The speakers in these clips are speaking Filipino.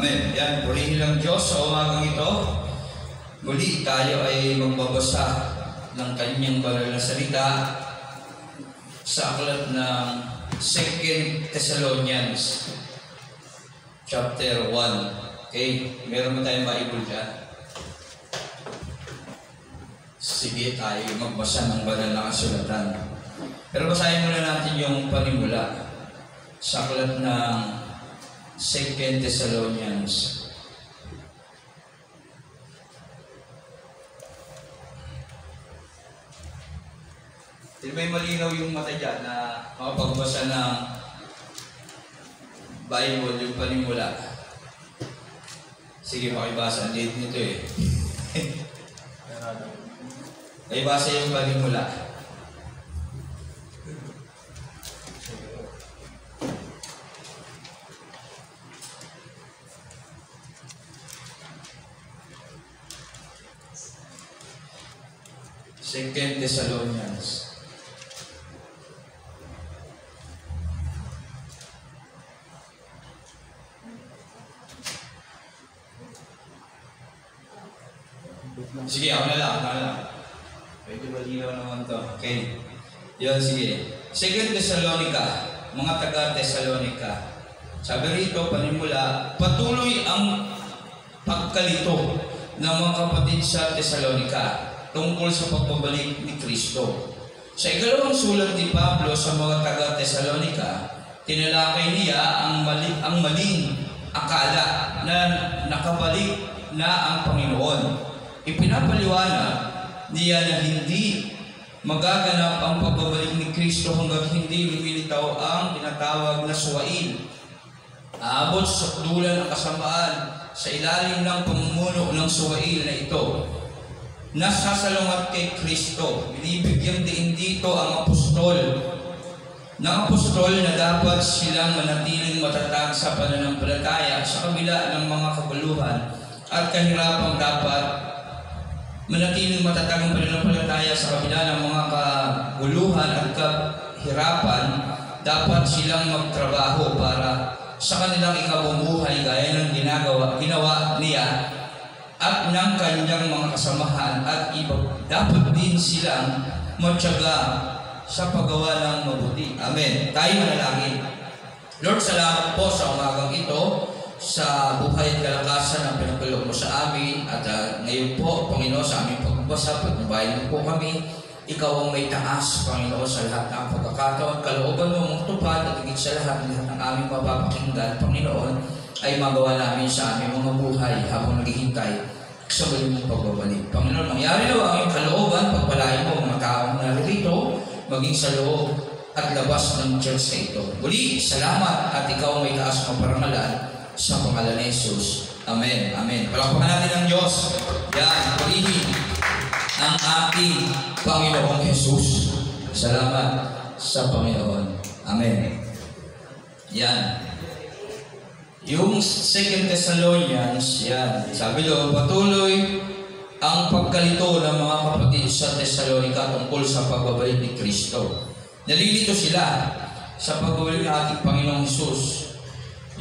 Amen. Yan, purihin ng Diyos sa umagang ito. Muli tayo ay magbabasa ng kanyang banal na salita sa aklat ng 2 Thessalonians chapter 1. Okay, meron ba tayong Bible dyan? Sige tayo magbasa ng banal na kasulatan. Pero basahin muna natin yung panimula sa aklat ng 2 Thessalonians. Di ba malinaw yung mata dyan na makapagbasa ng Bible, yung panimula? Sige, makibasa. Ang late nito eh. Makibasa yung panimula. Second Thessalonians. Sige, ako na lang. Medyo malinaw naman to. Okay. Yun, sige. Second Thessalonica, mga taga-Thessalonica. Sabi rito, panimula, patuloy ang pagkalito ng mga kapatid sa Thessalonica tungkol sa pagbabalik ni Kristo. Sa ikalawang sulat ni Pablo sa mga taga-Thessalonica, tinalakay niya ang maling akala na nakabalik na ang Panginoon. Ipinapaliwanag niya na hindi magaganap ang pagbabalik ni Kristo hanggang hindi lumilitaw ang tinatawag na suwail. Aabot sa dulan ng kasamaan sa ilalim ng pamumuno ng suwail na ito. Nasasalungat kay Kristo. Binibigyan din dito ang apostol na dapat silang manatiling matatag sa pananampalataya sa kabila ng mga kaguluhan at kahirapang. Dapat manatiling matatag ang pananampalataya sa kabila ng mga kaguluhan at kahirapan. Dapat silang magtrabaho para sa kanilang ikabubuhay gaya ng ginawa niya at ng kanyang mga kasamahan at iba. Dapat din silang matyaga sa paggawa ng mabuti. Amen. Tayo manalangin. Lord, salamat po sa umagang ito, sa buhay at kalakasan ang pinagkaloob mo sa amin. At ngayon po, Panginoon, sa aming pagbabasa, pagbabayan mo po kami. Ikaw ang may taas, Panginoon, sa lahat ng pagkakataon. Kalooban mo mong tupad at higit sa lahat ng aming mapapakinggan, Panginoon, ay magawa namin sa aming mga buhay habang naghihintay sa muling mong pagbabalik. Panginoon, mangyari na ang iyong kalooban, pagpalain mo mga taong naririto, maging sa loob at labas ng church na ito. Muli, salamat at ikaw may taas ng parangalan sa pangalan ni Jesus. Amen. Amen. Palakpakan natin ang Diyos. Yan, purihin ang ating Panginoong Jesus. Salamat sa Panginoon. Amen. Yan. Yung 2 Thessalonians, yan. Sabi doon, patuloy ang pagkalito ng mga kapatid sa Thessalonica tungkol sa pagbabalik ni Kristo. Nalilito sila sa pagbabalik ng ating Panginoong Jesus.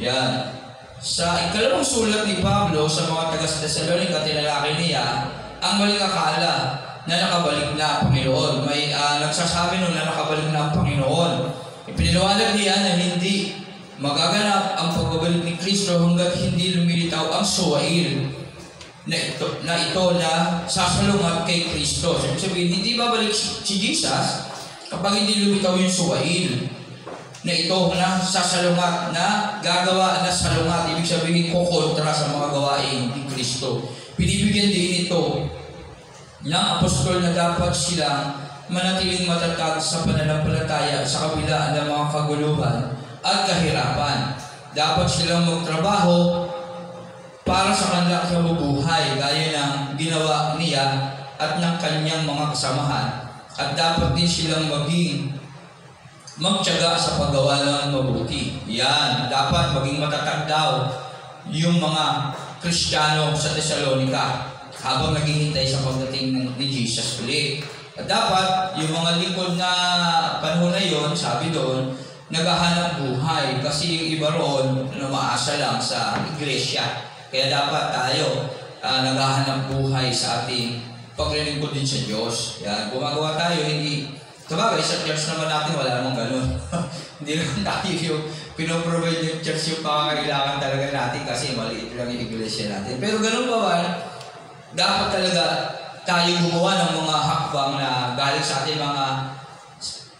Yan. Sa ikalawang sulat ni Pablo sa mga taga-Thessalonica, tinalakay niya ang maling akala na nakabalik na ang Panginoon. May nagsasabi nun na nakabalik na ang Panginoon. Ipiniliwanag niya na hindi magaganap ang pagbabalik ni Kristo hanggat hindi lumilitaw ang suwail na ito na sasalungat kay Kristo. Sabi sabihin, hindi babalik si Jesus kapag hindi lumitaw yung suwail na ito na sasalungat, na gagawa na salungat. Ibig sabihin, kukontra sa mga gawain ni Kristo. Pinibigyan din ito ng apostol na dapat silang manatiling matatag sa pananampalataya sa kabila ng mga kaguluhan at kahirapan. Dapat silang magtrabaho para sa kanilang kabubuhay gaya ng ginawa niya at ng kanyang mga kasamahan. At dapat din silang magtiyaga sa paggawa ng mabuti. Yan, dapat maging matatag daw yung mga Kristiyano sa Thessalonica habang naghihintay sa pagdating ni Jesus ulit. At dapat yung mga lingkod na panahon na yon, sabi doon, naghahanap buhay. Kasi yung iba roon, umaasa lang sa iglesia. Kaya dapat tayo naghahanap buhay sa ating paglilingkod din sa Diyos. Yan, gumagawa tayo, hindi, sabagay, sa church naman natin, wala namang ganun. Hindi naman tayo yung pinoprovide yung church yung pangangailangan talaga natin kasi maliit lang yung iglesia natin. Pero ganun pa ba, dapat talaga tayo gumawa ng mga hakbang na galing sa ating mga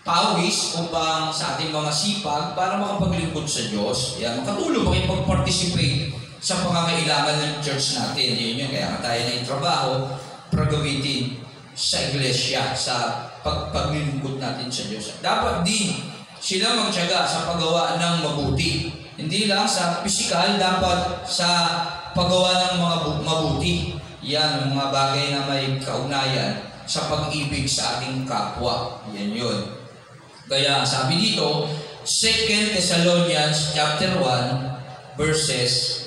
pawis upang sa ating mga sipag para makapaglingkod sa Diyos. Yan, makatulong, makipag-participate sa pangangailangan ng church natin. Yun yung kaya tayo na yung trabaho para gamitin sa iglesia, sa paglingkod natin sa Diyos. Dapat din sila magtiyaga sa paggawa ng mabuti. Hindi lang sa pisikal, dapat sa paggawa ng mga mabuti. Yan, mga bagay na may kaugnayan sa pag-ibig sa ating kapwa. Yan yun. Kaya sabi dito, 2 Thessalonians chapter 1, verses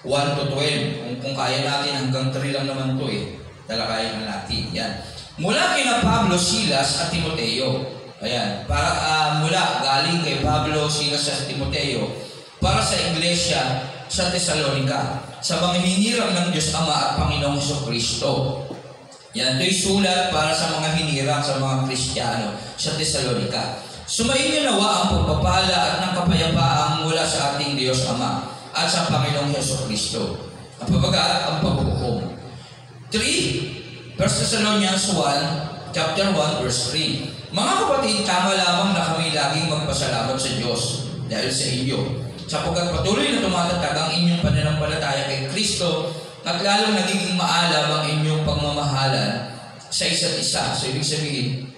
1 to 12. Kung kaya natin, hanggang 3 lang naman ito talakayin na natin. Yan. Mula kina Pablo, Silas at Timoteo. Ayan. Mula galing kay Pablo, Silas at Timoteo para sa iglesia sa Thessalonica, sa mga hinirang ng Diyos Ama at Panginoong Jesucristo. Yan. Ito'y sulat para sa mga hinirang sa mga Kristiyano sa Thessalonica. Sumainyo nawa ang pagpapala at ng kapayapaang mula sa ating Diyos Ama at sa Panginoong Jesucristo. Ang pabagat, ang paghuhukom. 3. 1 Thessalonians 1, chapter 1, verse 3. Mga kapatid, tama lamang na kami laging magpasalamat sa Diyos dahil sa inyo, sapagkat patuloy na tumatatag ang inyong pananampalataya kay Kristo at lalong nagiging maalam ang inyong pagmamahalan sa isa't isa. So, ibig sabihin,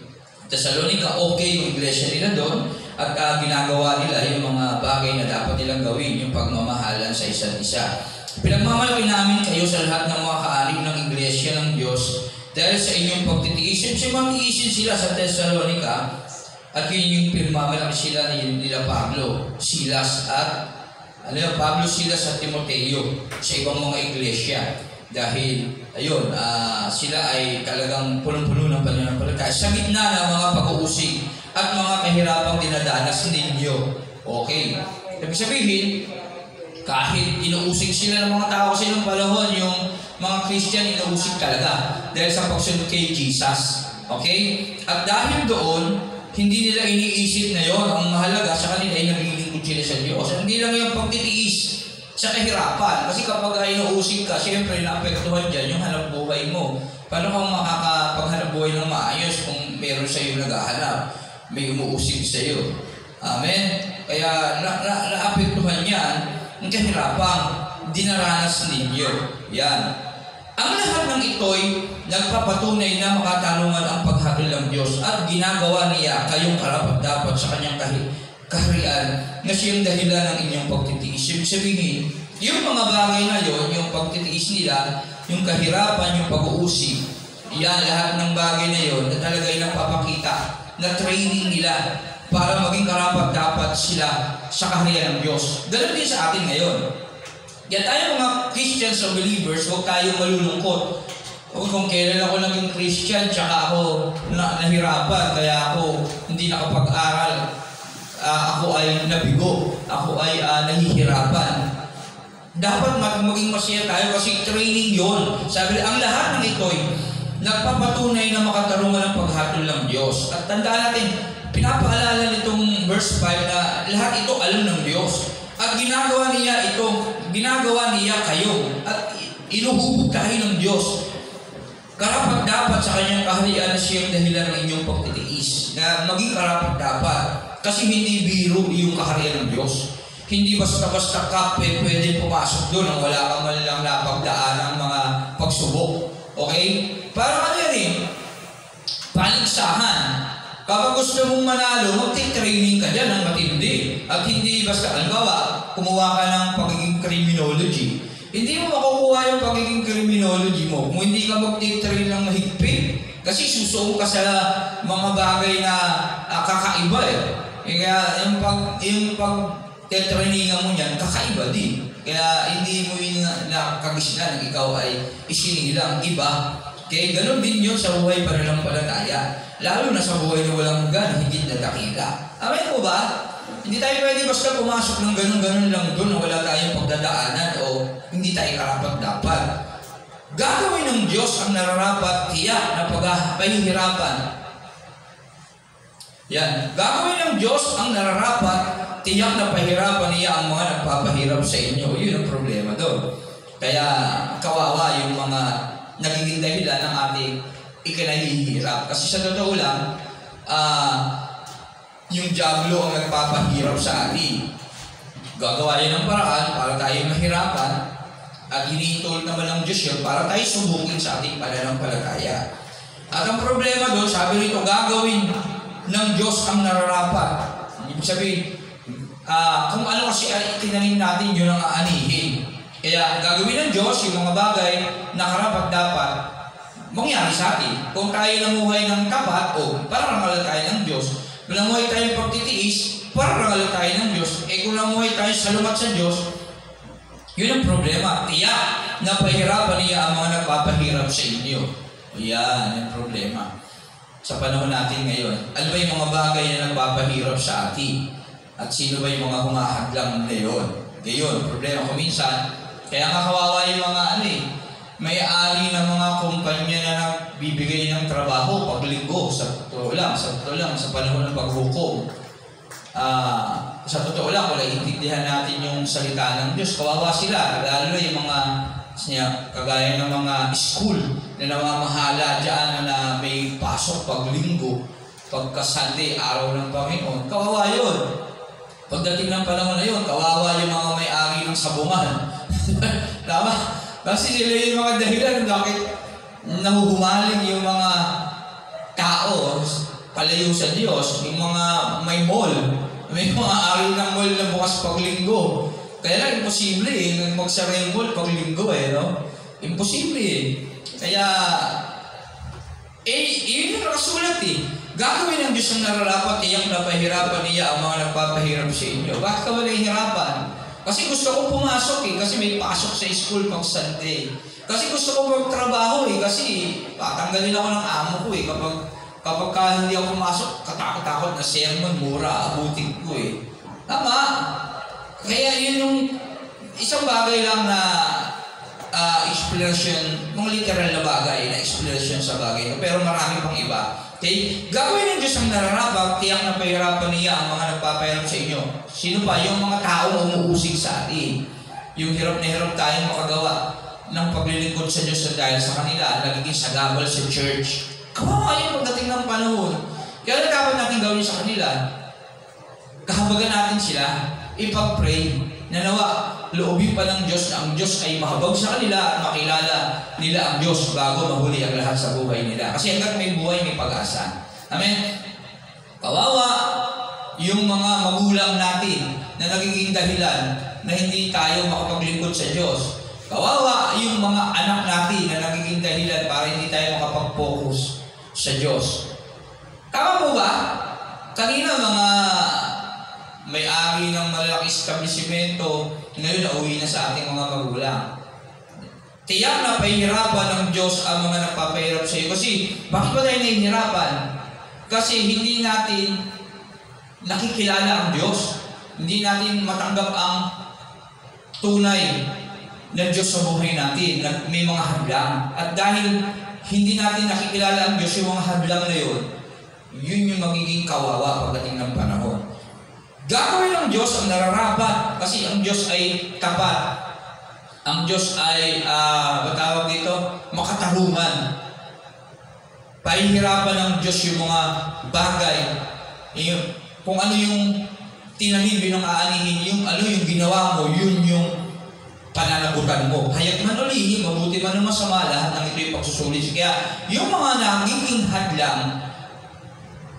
Thessalonica, okay yung iglesia nila doon at ginagawa nila yung mga bagay na dapat nilang gawin, yung pagmamahalan sa isa't isa. Pinagmamalaki namin kayo sa lahat ng mga kaalim ng iglesia ng Diyos dahil sa inyong pagtitiisin. Magtitiisin sila sa Thessalonica at yun yung pinagmamalaki sila nila Pablo, Silas at Timoteo sa ibang mga iglesia. Dahil, ayun, sila ay talagang punong-puno ng pananampalataya sa gitna ng mga pag-uusig at mga kahirapang dinadanas ninyo. Okay. Ibig sabihin, kahit inuusig sila ng mga tao kasi nung panahon, yung mga Christian inuusig talaga dahil sa pagsunod kay Jesus. Okay? At dahil doon, hindi nila iniisip na yon. Ang mahalaga sa kanila ay naglilingkod sila sa Diyos. Hindi lang yung pagtitiis sa kahirapan. Kasi kapag inuusig ka, siyempre naapektuhan dyan yung hanap buhay mo. Paano kang makakapaghanap buhay ng maayos kung meron sa iyo naghahanap? May umuusig sa iyo. Amen? Kaya naapektuhan yan ang kahirapang dinaranas ninyo. Yan. Ang lahat ng ito'y nagpapatunay na makatanungan ang paghatol ng Diyos at ginagawa niya kayong karapat-dapat sa kanyang kaharian na siyang dahilan ng inyong pagtitiis. Ibig sabihin, yung mga bagay na yon, yung pagtitiis nila, yung kahirapan, yung pag-uusig, yan, lahat ng bagay na yon na talaga yung nagpapakita na training nila para maging karapat-dapat sila sa kaharian ng Diyos. Ganun din sa atin ngayon. Kaya tayo mga Christians o believers, huwag tayong malulungkot. Kung kailan ako naging Christian, tsaka ako nahirapan, kaya ako hindi nakapag-aral. Ako ay nabigo. Ako ay nahihirapan. Dapat maging masaya tayo kasi training yon. Sabi, ang lahat ng ito'y nagpapatunay na makatarungan ng paghatol ng Diyos. At tandaan natin, pinapaalala nitong verse 5 na lahat ito alam ng Diyos. At ginagawa niya kayo at inuhubog tayo ng Diyos. Karapat-dapat sa kanyang kaharian na siyang dahilan ng inyong pagtitiis. Na maging karapat-dapat. Kasi hindi biro yung kaharian ng Diyos. Hindi basta-basta pwede pumasok doon nang wala kang malang napagdaan ng mga pagsubok. Okay? Parang ano yan paligsahan. Kapag gusto mong manalo, mag-training ka dyan ng matindi. At hindi basta, halimbawa, kumuha ka ng pagiging criminology. Hindi mo makukuha yung pagiging criminology mo kung hindi ka mag-train ng mahigpit. Kasi susuong ka sa mga bagay na kakaiba Kaya yung pag-trainingan mo yan, kakaiba din. Kaya hindi mo yung nakagisnan, ikaw ay isinilang iba. Kaya ganoon din yun sa buhay pananampalataya. Lalo na sa buhay na walang hanggan, higit na dakila. Amen po ba? Hindi tayo pwede basta pumasok ng ganun-ganun lang doon na wala tayong pagdadaanan o hindi tayo karapat-dapat. Gagawin ng Diyos ang nararapat, tiyak na pahihirapan. Yan. Gagawin ng Diyos ang nararapat, tiyak na pahirapan niya ang mga nagpapahirap sa inyo. Yun ang problema doon. Kaya kawawa yung mga nagiging dahilan ng ating ikinahihirap. Kasi sa totoo lang, yung diablo ang nagpapahirap sa atin. Gagawa yan ng paraan para tayo mahirapan at hinihintulot naman ng Diyos yun para tayo subukin sa ating pananampalataya. At ang problema doon, sabi rito, gagawin ng Diyos ang nararapat. Ibig sabihin, kung ano kasi itinanim natin, yun ang aanihin. Kaya gagawin ng Diyos yung mga bagay na karapat-dapat mangyari sa atin. Kung tayo namuhay ng tapat, para rangalan tayo ng Diyos. Kung namuhay tayo ng pagtitiis, para rangalan tayo ng Diyos. Kung namuhay tayo sa lumat sa Diyos, yun ang problema. Tiyak na pahirapan niya ang mga nagpapahirap sa inyo. Yan yung problema. Sa panahon natin ngayon, ano ba yung mga bagay na nagpapahirap sa atin? At sino ba yung mga humahadlang na yun? Ngayon, problema ko minsan, kaya nga kawawa yung mga may-ari ng mga kumpanya na nagbibigay ng trabaho paglinggo, sa totoo lang, sa panahon ng paghukom. Sa totoo lang, kung naiintindihan natin yung salita ng Diyos, kawawa sila, lalo na yung mga kagaya ng mga school na namamahala dyan na may pasok paglinggo, pagka-Sunday, araw ng Panginoon, kawawa yun. Pagdating ng panahon na yun, kawawa yung mga may-ari ng sabungan. Tama? Kasi sila yung mga dahilan bakit nahuhumaling yung mga tao palayo sa Diyos, yung mga may mall, may mga ari ng mall na bukas paglinggo. Kaya lang, imposible magsara yung mall paglinggo no? Imposible Kaya, yun yung nakasulat Gagawin ng Diyos ang nararapat, iyang napahirapan niya ang mga nagpapahirap sa inyo. Bakit ka wala hirapan? Kasi gusto ko pumasok kasi may pasok sa school pag Sunday. Kasi gusto ko magtrabaho kasi tatanggalin ako ng amo ko kapag hindi ako pumasok, katakot-takot na sermon, mura, abutin ko Tama? Kaya yun yung isang bagay lang na explanation, mga literal na bagay na explanation sa bagay. Pero marami pang iba. Okay? Gagawin ng Diyos ang nararapat, tiyak na pahirapan niya ang mga nagpapahirap sa inyo. Sino pa? Yung mga taong umuusig sa atin. Yung hirap na hirap tayong makagawa ng paglilingkod sa Diyos dahil sa kanila, nagiging sagabal sa church. Kawawa yung pagdating ng panahon. Kaya dapat natin gawin sa kanila. Kahabagan natin sila, ipag-pray, na nawa, loobin pa ng Diyos na ang Diyos ay mahabag sa kanila at makilala nila ang Diyos bago mahuli ang lahat sa buhay nila. Kasi hanggang may buhay, may pag-asa. Amen? Kawawa yung mga magulang natin na nagiging dahilan na hindi tayo makapaglingkod sa Diyos. Kawawa yung mga anak natin na nagiging dahilan para hindi tayo makapag-focus sa Diyos. Tama po ba? Kanina mga may-ari ng malalaking establishmento, ngayon nauwi na sa ating mga magulang. Tiyak na pahihirapan ng Diyos ang mga nagpapahirap sa iyo. Kasi, bakit ba tayo nahihirapan? Kasi hindi natin nakikilala ang Diyos. Hindi natin matanggap ang tunay na Diyos sa buhay natin. May mga hadlang. At dahil hindi natin nakikilala ang Diyos, yung mga hadlang na yun yung magiging kawawa pagdating ng panahon. Gagawin ng Diyos ang nararapat kasi ang Diyos ay tapat. Ang Diyos ay, batawag dito, makatarungan. Pahihirapan ng Diyos yung mga bagay. Kung ano yung tinanim, yun ang aanihin. Yung ano yung ginawa mo, yun yung pananagutan mo. Hayag man ulihin, mabuti man o masama, lahat ng ito yung pagsusulis. Kaya yung mga nagiging hadlang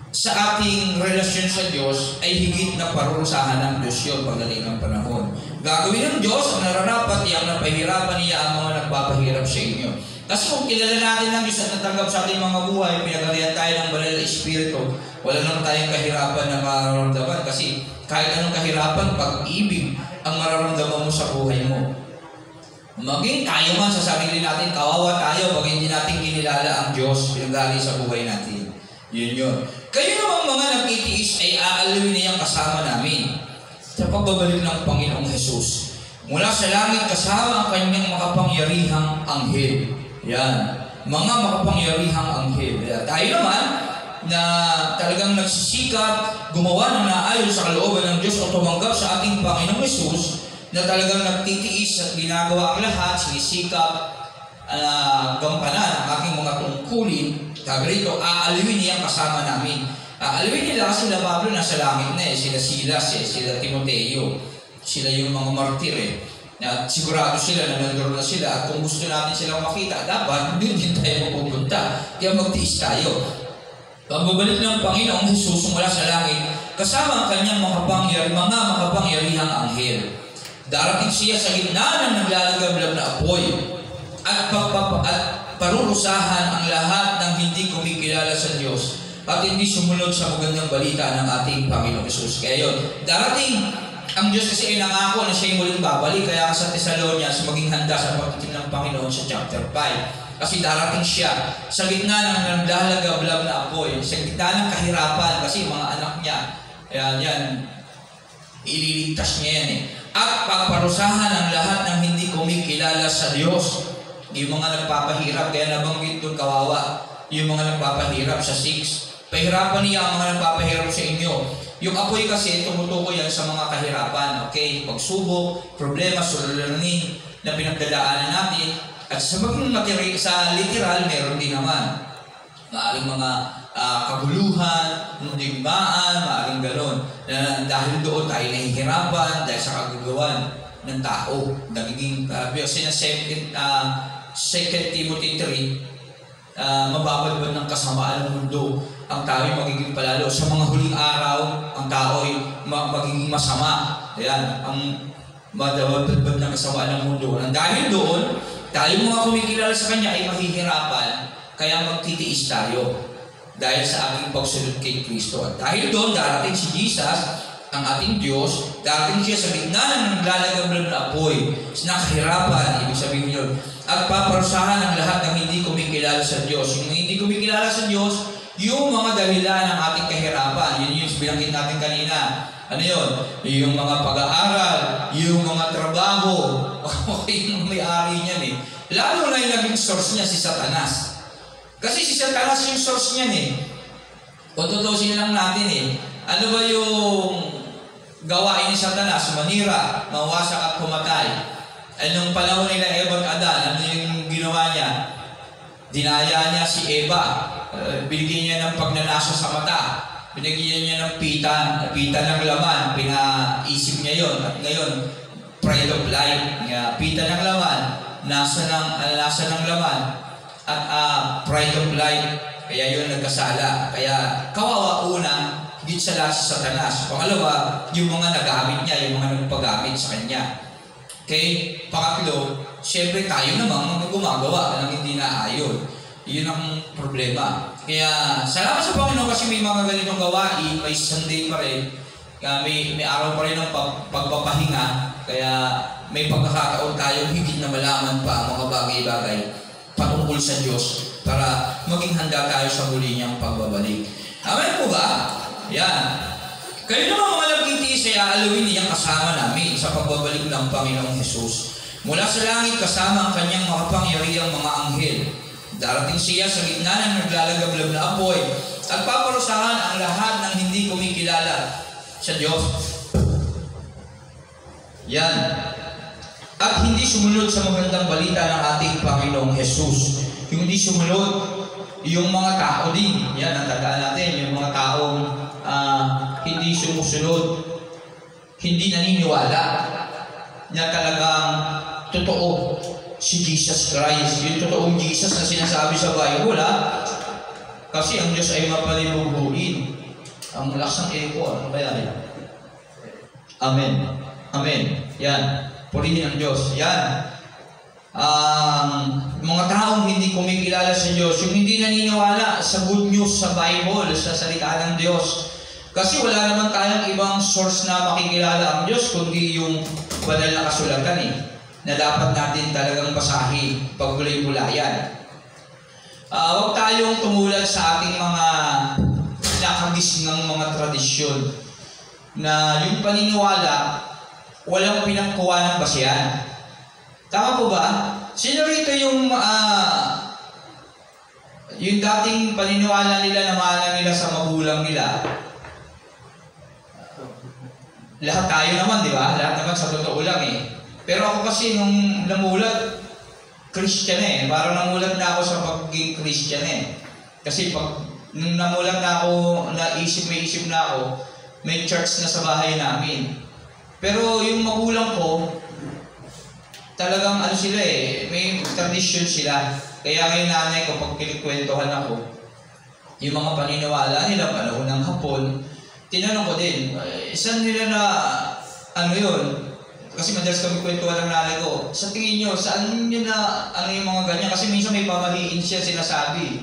sa ating relasyon sa Diyos ay higit na parusahan ng Diyos yun pagdating ng panahon. Gagawin ng Diyos ang nararapat, iyang napahirapan niya ang mga nagpapahirap sa inyo. Kasi kung kilala natin ng Diyos at natanggap sa ating mga buhay, pinagarihan tayo ng banal na Espiritu, wala naman tayong kahirapan na mararamdaman kasi kahit anong kahirapan, pag-ibig ang mararamdaman mo sa buhay mo. Maging tayo man sa sarili natin, kawawa tayo pag hindi natin kinilala ang Diyos pinagali sa buhay natin. Yun. Kayo namang mga nagtitiis ay aalawin niyang kasama namin sa pagbabalik ng Panginoong Hesus. Mula sa langit kasama ang kanyang makapangyarihang anghel. Yan. Mga makapangyarihang anghel. Tayo naman na talagang nagsisikap, gumawa ng naayon sa kalooban ng Diyos o tumanggap sa ating Panginoong Hesus, na talagang nagtitiis at ginagawa ang lahat, sinisikap, gampanan ang aking mga tungkulin. Sabi rito, aalawin niyang kasama namin. Aalawin nila kasi sila Pablo nasa langit na sila Silas sila Timoteo, sila yung mga martir na sigurado sila na nandoon na sila, at kung gusto natin silang makita, dapat doon din tayo mapupunta. Kaya magtiis tayo. Pagbabalik ng Panginoong Hesus mula sa langit, kasama ang kanyang mga makapangyarihang anghel. Darating siya sa gitna ng naglalagablab na apoy at parurusahan ang lahat ng hindi kumikilala sa Diyos at hindi sumunod sa magandang balita ng ating Panginoong Hesus. Kaya yun, darating ang Diyos kasi ay nangako na siya muling babalik. Kaya sa Thessalonians, maging handa sa pagdating ng Panginoon sa chapter 5. Kasi darating siya sa gitna ng naglalagablab na apoy, sa gitna ng kahirapan, kasi mga anak niya, yan, ililigtas niya yan At pagparusahan ang lahat ng hindi kumikilala sa Diyos. Yung mga nagpapahirap, kaya nabanggit doon kawawa, yung mga nagpapahirap sa 6. Pahirapan niya ang mga nagpapahirap sa inyo. Yung apoy kasi, tumutukoy yan sa mga kahirapan, okay? Pagsubok, problema, suliranin na pinagdadaanan natin. At sa literal, meron din naman. Maaring mga kaguluhan, digmaan, maaring gano'n. Dahil doon tayo nahihirapan, dahil sa kagagawan ng tao. Nagiging, kasi na 2 Timothy 3, mababalban ng kasamaan ng mundo, ang tao ay magiging palalo. Sa mga huling araw, ang tao ay magiging masama. Ayan, ang mababalban ng kasamaan ng mundo. Dahil doon, tayo mga kumikilala sa Kanya ay mahihirapan, kaya magtitiis tayo dahil sa ating pagsunod kay Kristo. At dahil doon, darating si Jesus, ang ating Diyos, darating siya sa gitna ng naglalagablab na apoy, sa nakahirapan, ibig sabihin yun, at paparusahan ang lahat ng hindi kumikilala sa Diyos. Yung hindi kumikilala sa Diyos, yung mga dahilan ng ating kahirapan, yun yung binanggit natin kanina. Ano yun? Yung mga pag-aaral, yung mga trabaho, yung may-ari niyan Lalo na yung naging source niya si Satanas. Kasi si Satanas yung source niyan Kung tutusin lang natin ano ba yung gawain ni Satanas? Manira, mawasak at pumatay. Nung panahon nila Eva at Adan, ano yung ginawa niya? Dinaya niya si Eva. Binigyan niya ng pagnanasa sa mata. Binigyan niya ng pita ng laman. Pinaisip niya yon. At ngayon, pride of life. Pita ng laman, nasa ng laman. At pride of life. Kaya yun nagkasala. Kaya kawawa una, higit sa lahat sa Satanas. Pangalawa, yung mga nagamit niya, yung mga nagpagamit sa kanya. Okay? Pangatlo, siyempre tayo namang gumagawa ng hindi naayon. Yun ang problema. Kaya, salamat sa Panginoon kasi may mga ganitong gawain, may Sunday pa rin, may araw pa rin ng pagpapahinga, kaya may pagkakataon tayo higit na malaman pa ang mga bagay-bagay patungkol sa Diyos para maging handa tayo sa muli niyang pagbabalik. Amen po ba? Yan. Kayo naman mga nagtitiis ay aalawin niyang kasama namin sa pagbabalik ng Panginoong Hesus. Mula sa langit kasama ang kanyang makapangyarihang mga anghel. Darating siya sa gitna ng naglalagablab na apoy at paparusahan ang lahat ng hindi kumikilala sa Diyos. Yan. At hindi sumunod sa magandang balita ng ating Panginoong Hesus. Yung hindi sumunod, yung mga tao din. Yan, ang tandaan natin, yung mga taong hindi sumusunod, hindi naniniwala na talagang totoo si Jesus Christ. Yung totoong Jesus na sinasabi sa Bible, kasi ang Diyos ay mapalibughuin. Ang lakas ng echo, ano ba yan? Amen. Amen. Yan. Purihin ang Diyos. Yan. Mga taong hindi kumikilala sa Diyos, yung hindi naniniwala sa good news sa Bible, sa salita ng Diyos. Kasi wala naman tayong ibang source na makikilala ang Diyos, kundi yung banal na kasulatan na dapat natin talagang basahin, paggulay-gulayan. Huwag tayong tumulad sa ating mga nakagisngang mga tradisyon na yung paniniwala walang pinangkuha ng basihan. Tama po ba? Sino rito yung dating paniniwala nila na mahal nila sa magulang nila? Lahat tayo naman, di ba? Lahat naman sa totoo lang eh. Pero ako kasi nung namulat, Christian eh. Parang namulat na ako sa pagiging Christian eh. Kasi nung namulat na ako, may isip na ako, may church na sa bahay namin. Pero yung magulang ko, talagang sila eh, may tradisyon sila. Kaya ngayon nanay ko, pag kinikwentuhan ako, yung mga paniniwala nila, panahon ng hapon, tinanong ko din, saan nila na, yun? Kasi madalas kami kwentuhan ng nanay ko, sa tingin nyo, saan nyo na, yung mga ganyan? Kasi minsan may pamaliin siya sinasabi.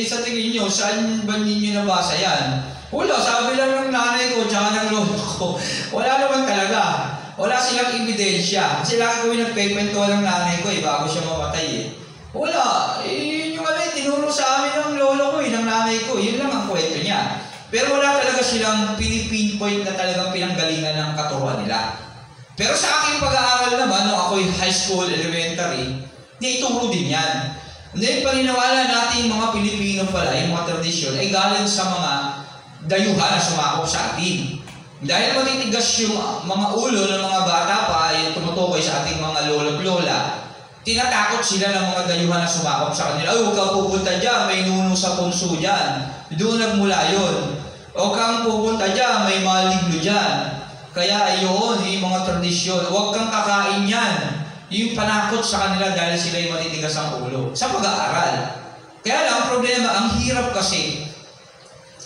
Sa tingin nyo, saan ba ninyo nabasa yan? Wala, sabi lang ng nanay ko, tsaka ng lolo ko. Wala naman talaga. Wala silang ebidensya. Kasi lagi kami nagpipwentuhan ng nanay ko bago siya mamatay eh. Wala. Yun yung tinuro sa amin ng lolo ko ng nanay ko. Yun lang ang kwento niya. Pero wala talaga silang pinpoint na talagang pinanggalingan ng katuruan nila. Pero sa aking pag-aaral naman, nung ako'y high school, elementary, ituro din yan. Hindi, paniniwala natin mga Pilipino pala, yung mga tradisyon, ay galing sa mga dayuhan na sumakop sa atin. Dahil matitigas yung mga ulo ng mga bata pa, yung tumutukoy sa ating mga lolo't lola, tinatakot sila ng mga dayuhan na sumakop sa kanila. Ay, huwag kang pupunta dyan, may nuno sa punso dyan. Doon nagmula yun. Huwag kang pupunta dyan, may maligno dyan. Kaya yun, yung mga tradisyon. Huwag kang kakain yan. Yung panakot sa kanila dahil sila'y matitigas ang ulo. Sa pag-aaral. Kaya lang, ang problema, ang hirap kasi,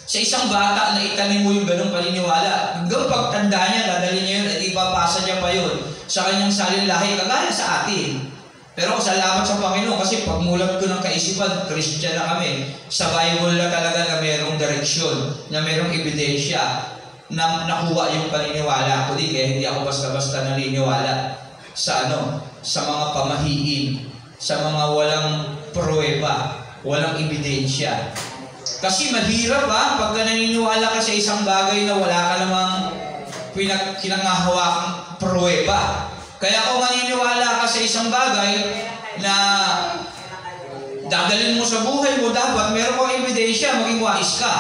sa isang bata na itanim mo yung ganong paniniwala, hanggang pagtanda niya, dadali niya yun at ipapasa niya pa yun sa kanyang salinlahi, kagaya sa atin. Pero salamat sa Panginoon kasi pagmulat ko ng kaisipan, Christian na kami. Sa Bible na talaga na merong direksyon, na merong ebidensya, na nakuha yung paniniwala ko. Kaya hindi ako basta-basta naniniwala sa sa mga pamahiin, sa mga walang pruweba, walang ebidensya. Kasi mahirap pag naniniwala ka sa isang bagay na wala ka namang pinangahawakang pruweba. Kaya kung maniniwala ka sa isang bagay na dadalhin mo sa buhay mo, dapat meron kang ebidensya, maging wais ka.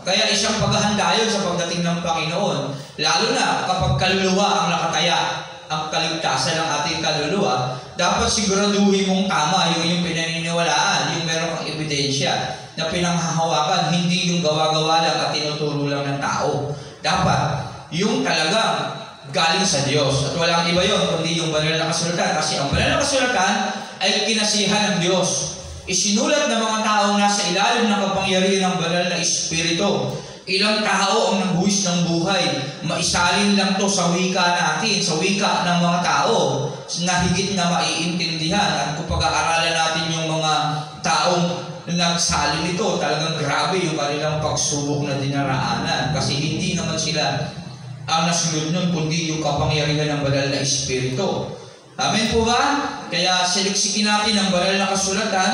Kaya isang paghahanda yun sa pagdating ng Panginoon. Lalo na kapag kaluluwa ang nakataya, ang kaligtasan ng ating kaluluwa, dapat siguraduhin mong tama yung pinaniniwalaan, yung meron kang ebidensya na pinanghahawakan, hindi yung gawa-gawa lang at tinuturo lang ng tao. Dapat yung talagang galing sa Diyos. At walang iba yun, kundi yung banal na kasulatan. Kasi ang banal na kasulatan ay kinasihan ng Diyos. Isinulat ng mga taong nasa ilalim ng kapangyarihan ng banal na Espiritu. Ilang tao ang nagbuwis ng buhay. Maisalin lang to sa wika natin, sa wika ng mga tao na higit na maiintindihan. At kung pag-aaralan natin yung mga taong nagsalin nito, talagang grabe yung kanilang pagsubok na dinaraanan. Kasi hindi naman sila ang nasunod nun, kundi yung kapangyarihan ng banal na Espiritu. Amen po ba? Kaya siliksikin natin ang banal na kasulatan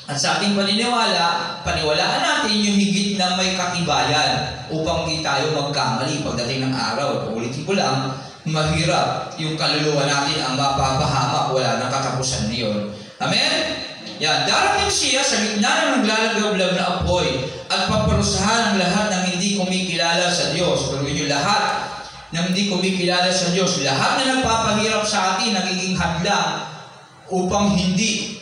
at sa ating paniwalaan natin yung higit na may katibayan upang di tayo magkamali pagdating ng araw. Ulitin ko lang, mahirap yung kaluluwa natin ang mapapahamak, wala nang katapusan niyon. Amen? Yan, darating siya sa gitna ng naglalagablab na apoy at paparusahan ang lahat ng hindi kumikilala sa Diyos. Pero yung lahat ng hindi kumikilala sa Diyos, lahat na nagpapahirap sa atin, nagiging hadlang upang hindi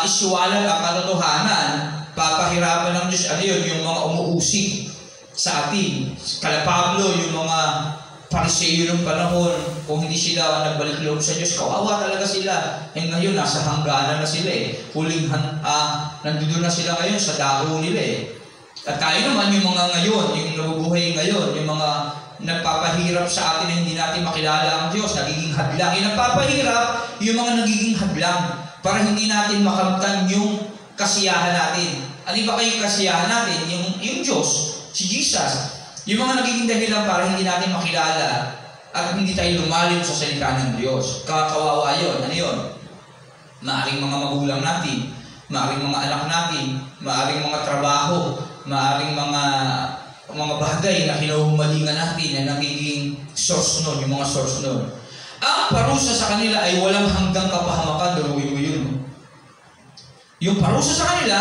iswalan ang katotohanan, papahirapan ng Diyos. Ano yun? Yung mga umuusig sa atin. Kala Pablo, yung mga Pariseo ng panahon, kung hindi sila nagbalik loob sa Diyos, kawawa talaga sila. Ngayon, nasa hangganan na sila nandun na sila ngayon sa dako nila At tayo naman, yung mga ngayon, yung nabubuhay ngayon, yung mga nagpapahirap sa atin na hindi natin makilala ang Diyos, nagiging hadlang. Yung nagpapahirap, yung mga nagiging hadlang para hindi natin makamtan yung kasiyahan natin. Ano ba kayong kasiyahan natin? Yung Diyos, si Jesus. Yung mga nagiging dahilan para hindi natin makilala at hindi tayo lumalim sa salita ng Diyos. Kawawa yun. Ano yun? Maaring mga magulang natin, maaring mga anak natin, maaring mga trabaho, maaring mga bagay na kinahumalingan natin na nagiging source nun, yung mga source nun. Ang parusa sa kanila ay walang hanggang kapahamakan, duruin mo yun. Yung parusa sa kanila,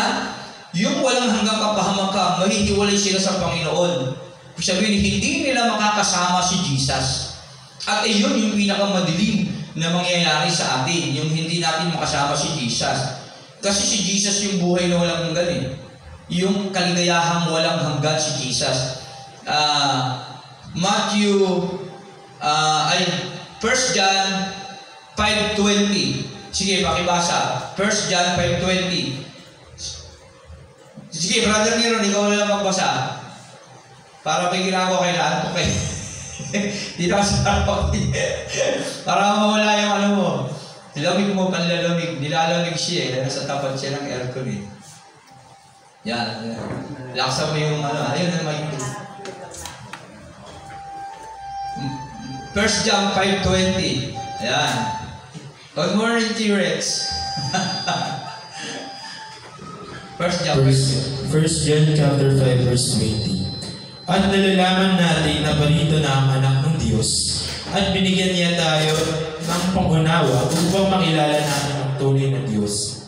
yung walang hanggang kapahamakan, mahihiwalay sila sa Panginoon. Ibig sabihin, hindi nila makakasama si Jesus. At iyon yung pinakamadilim na mangyayari sa atin, yung hindi natin makasama si Jesus. Kasi si Jesus yung buhay na walang hanggan eh. Yung kaligayahang walang hanggan si Jesus. Matthew, 1 John 5:20. Sige, pakibasa. 1 John 5:20. Sige, Brother Neron, ikaw na lang magbasa. Para may ginagawa kayo na antok kayo. Dito ka sa harap. Para mawala yung ano mo. Nilamig mo, panlalamig. Nilalamig siya eh. Nasa tapat siya ng aircon eh. Yan. Laksa mo yung ano. Ayun na may 1 John 5:20. Ayan. Good morning, T-Rex. 1 John 5:20. 1 John chapter 5 verse 20. At nalalaman natin na balito na ang anak ng Diyos at binigyan niya tayo ng pangunawa upang makilala natin ang tunay na Diyos.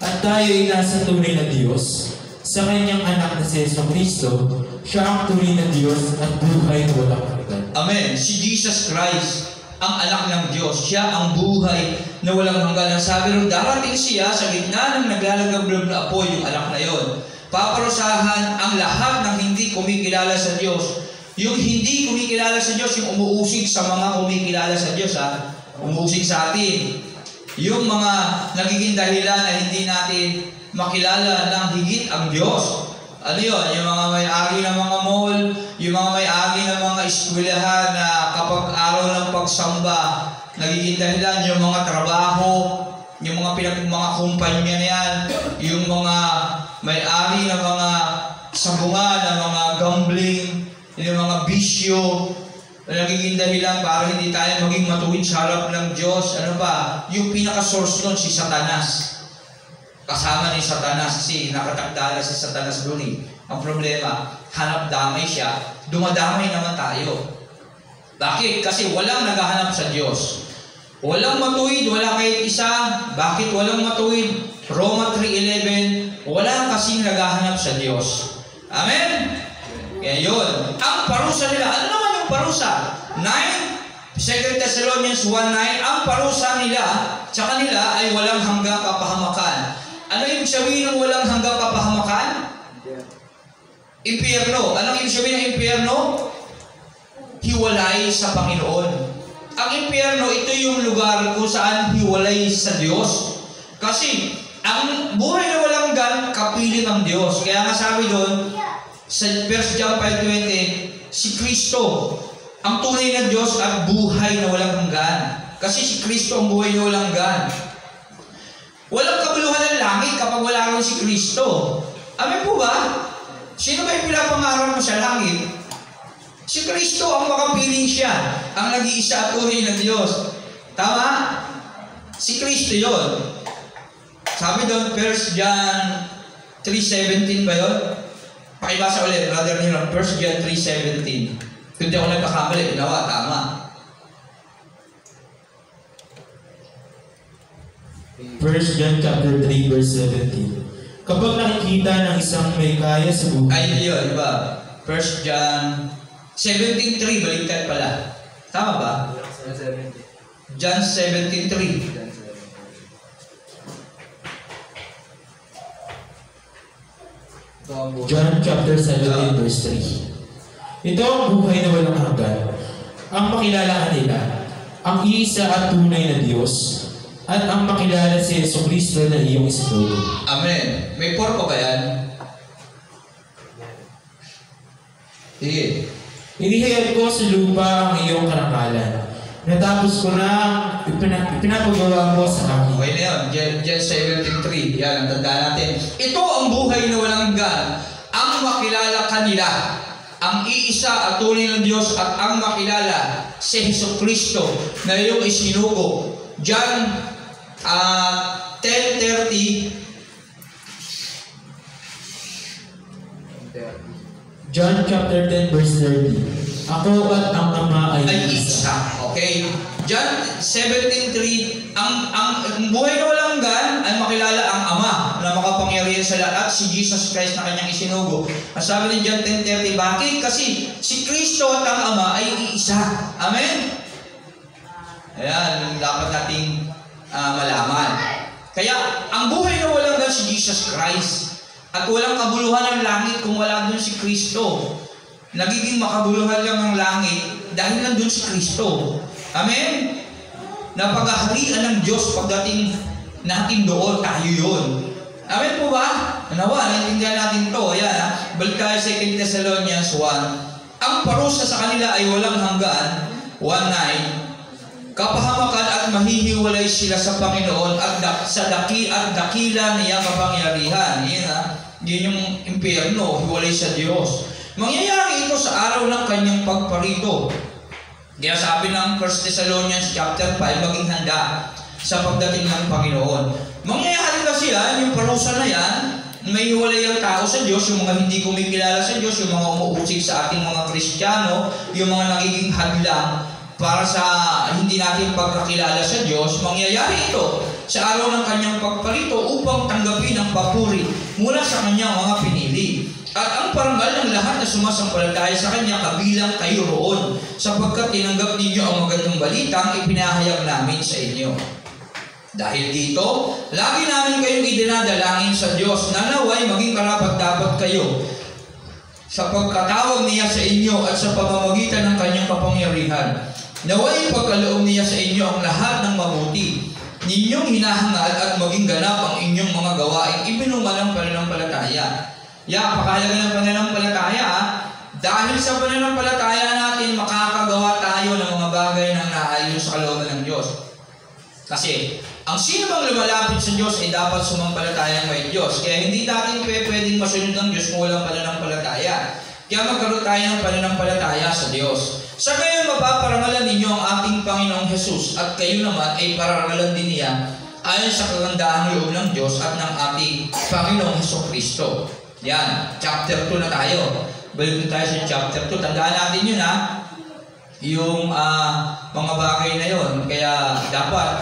At tayo ay nasa tunay na Diyos sa kanyang anak na si Jesucristo. Siya ang tunay na Diyos at buhay na walang hanggan. Amen. Si Jesus Christ, ang anak ng Diyos. Siya ang buhay na walang hanggan. Ang sabi rin, darating siya sa gitna ng naglalagablab na apoy, yung anak na yon. Paparusahan ang lahat ng hindi kumikilala sa Diyos. Yung hindi kumikilala sa Diyos, yung umuusig sa mga kumikilala sa Diyos, ha? Umuusig sa atin. Yung mga nagiging dahilan na hindi natin makilala ng higit ang Diyos. Ano yun? Yung mga may-ari ng mga mall, yung mga may-ari ng mga eskwelahan na kapag araw ng pagsamba, nagiging dahilan yung mga trabaho, yung mga kumpanya na yan, yung mga may-ari ng mga sabungan, ng mga gambling, yung mga bisyo, na nagiging dahilan para hindi tayo maging matuwid sa harap ng Diyos. Ano ba? Yung pinaka-source nun, si Satanas. Kasama ni Satanas kasi nakatakdala si Satanas doon eh. Ang problema, hanap damay siya, dumadamay naman tayo. Bakit? Kasi walang naghahanap sa Diyos. Walang matuwid, wala kahit isa. Bakit walang matuwid? Roma 3:11, wala kasing naghahanap sa Diyos. Amen? Kaya yun. Ang parusa nila, ano naman yung parusa? 2 Thessalonians 1:9, ang parusa nila sa kanila ay walang hanggang kapahamakan. Ano ibig sabihin ng walang hanggang kapahamakan? Impyerno. Anong ibig sabihin ng impyerno? Hiwalay sa Panginoon. Ang impyerno, ito yung lugar kung saan hiwalay sa Diyos. Kasi, ang buhay na walang hanggan, kapiling ang Diyos. Kaya nga sabi doon, sa 1 John 5:20, si Kristo, ang tunay na Diyos at buhay na walang hanggan. Kasi si Kristo ang buhay na walang hanggan. Walang kabuluhan ng langit kapag wala rin si Kristo. Amen po ba? Sino ba yung pinapangarap mo sa langit? Si Kristo ang makapiling siya, ang nag-iisa at tunay na Diyos. Tama? Si Kristo yun. Sabi doon, 1 John 3:17 ba yun? Pakibasa ulit, Brother Neron, 1 John 3:17. Kung di ako nagkakamali, nawa, tama. 1 John chapter 3 verse 17. Kapag nakikita ng isang may kaya sa buhay. Ay, yun, diba? 1 John 17:3, baliktad pala. Tama ba? John 17:3. John chapter 17 verse 3. Ito ang buhay na walang hanggan. Ang makilala kanila, ang iisa at tunay na Diyos, at ang makilala si Jesucristo na iyong isinugo. Amen. May porko ba yan? Sige. Inihayag ko sa lupa ang iyong karangalan. Natapos ko na pinapagawa mo sa akin. Okay na yun. John 17:3. Yan, ang tanda natin. Ito ang buhay na walang hanggan. Ang makilala kanila, ang iisa at tunay ng Diyos at ang makilala si Jesucristo na iyong isinugo. John 10:30. John chapter 10 verse 30. Ako at ang Ama ay Isa. Okay? John 17:3, ang buhay na walang hanggan ay makilala ang Ama na makapangyarihan sa lahat, si Jesus Christ na kanyang isinugo. Ang sabi ni John 10:30, bakit? Kasi si Kristo at ang Ama ay iisa. Amen? Ayan, dapat nating malaman. Kaya, ang buhay na walang hanggan si Jesus Christ. At walang kabuluhan ng langit kung wala doon si Kristo. Nagiging makabuluhan lang ang langit dahil nandun si Kristo. Amen? Napaghaharian ng Diyos pagdating natin doon, tayo yun. Amen po ba? Nawa, naintindihan natin ito. Ayan, balik tayo sa 2 Thessalonians 1. Ang parusa sa kanila ay walang hanggan. 1:9. Kapahamakan at mahihiwalay sila sa Panginoon at sa dakila niyang kapangyarihan. Yan yung impyerno, hiwalay sa Diyos. Mangyayari ito sa araw ng kanyang pagparito. Kaya sabi ng 1 Thessalonians chapter 5, maging handa sa pagdating ng Panginoon. Mangyayari kasi yung parusa na yan, may hiwalay ang tao sa Diyos, yung mga hindi kumikilala sa Diyos, yung mga umuusig sa ating mga Kristiyano, yung mga nagiging hadlang para sa hindi natin pagkakilala sa Diyos. Mangyayari ito sa araw ng kanyang pagparito upang tanggapin ang papuri mula sa kanyang mga pinili. At ang parangal ng lahat na sumasampalataya sa kanya, kabilang kayo roon, sapagkat tinanggap ninyo ang magandang balitang ipinahayag namin sa inyo. Dahil dito, lagi namin kayong idinadalangin sa Diyos na naway maging karapat-dapat kayo sa pagkatawag niya sa inyo at sa pamamagitan ng kanyang kapangyarihan. Naway pagkaloob niya sa inyo ang lahat ng mabuti, ninyong hinahangad at maging ganap ang inyong mga gawain ibinunga ng pananampalataya. Pakahalaga ng pananampalataya, dahil sa pananampalataya natin makakagawa tayo ng mga bagay na naayon sa kalooban ng Diyos. Kasi ang sino bang lumalapit sa Diyos ay dapat sumampalataya kay Diyos. Kaya hindi natin pwedeng masunod ng Diyos kung walang pananampalataya. Kaya magkaroon tayo ng pananampalataya sa Diyos. Sa gayon mapaparangalan ninyo ang ating Panginoong Jesus at kayo naman ay pararangalan din niya ayon sa kagandahang loob ng Diyos at ng ating Panginoong Hesukristo. Yan, chapter 2 na tayo. Balik tayo sa chapter 2. Tandaan natin yun yung mga bagay na yun. Kaya dapat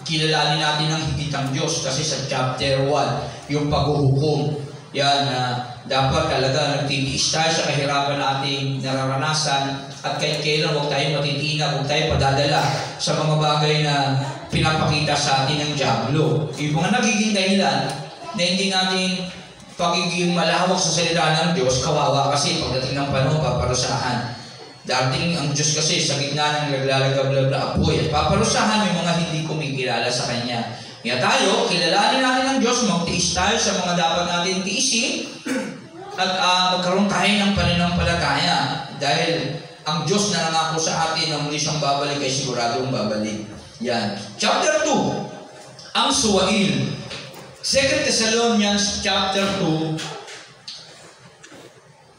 kilalanin natin ang higit ang Diyos kasi sa chapter 1, yung paghuhukom. Yan, dapat talaga nagtitiis tayo sa kahirapan nating nararanasan at kahit kailan huwag tayo matitina, huwag tayo padadala sa mga bagay na pinapakita sa atin ng dyablo. Yung mga nagiging dahilan na hindi natin pagiging malawak sa salita ng Diyos, kawawa kasi pagdating ng panahon, paparusahan. Dating ang Diyos kasi sa gitna ng naglalagablab na apoy at paparusahan yung mga hindi kumikilala sa Kanya. Kaya tayo, kilalanin natin ang Diyos, magtiis tayo sa mga dapat natin tiisin at magkaroon tayo ng pananampalataya dahil ang Diyos na nangako sa atin na muli siyang babalik ay siguradong babalik. Yan. Chapter 2, ang suwail. 2 Thessalonians chapter 2,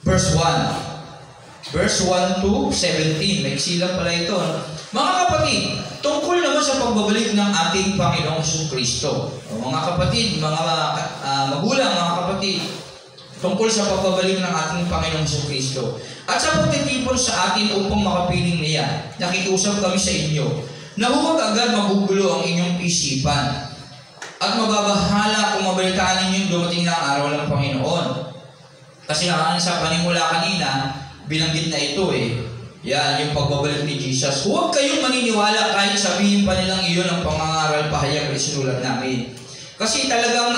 verse 1. Verse 1 to 17. May silang pala ito. Mga kapatid, tungkol naman sa pagbabalik ng ating Panginoong Jesucristo. Mga kapatid, mga magulang, mga kapatid, tungkol sa pagbabalik ng ating Panginoong Jesucristo. At sa pagtitipon sa atin upang makapiling niya, nakikiusap kami sa inyo, na huwag agad magugulo ang inyong isipan at mababahala kung mabalitaan ninyong dumating na ang araw ng Panginoon. Kasi sa panimula kanina, binanggit na ito Yan, yung pagbabalik ni Jesus. Huwag kayong maniniwala kahit sabihin pa nilang iyon ang pangangaral pahayag na isinulat namin. Kasi talagang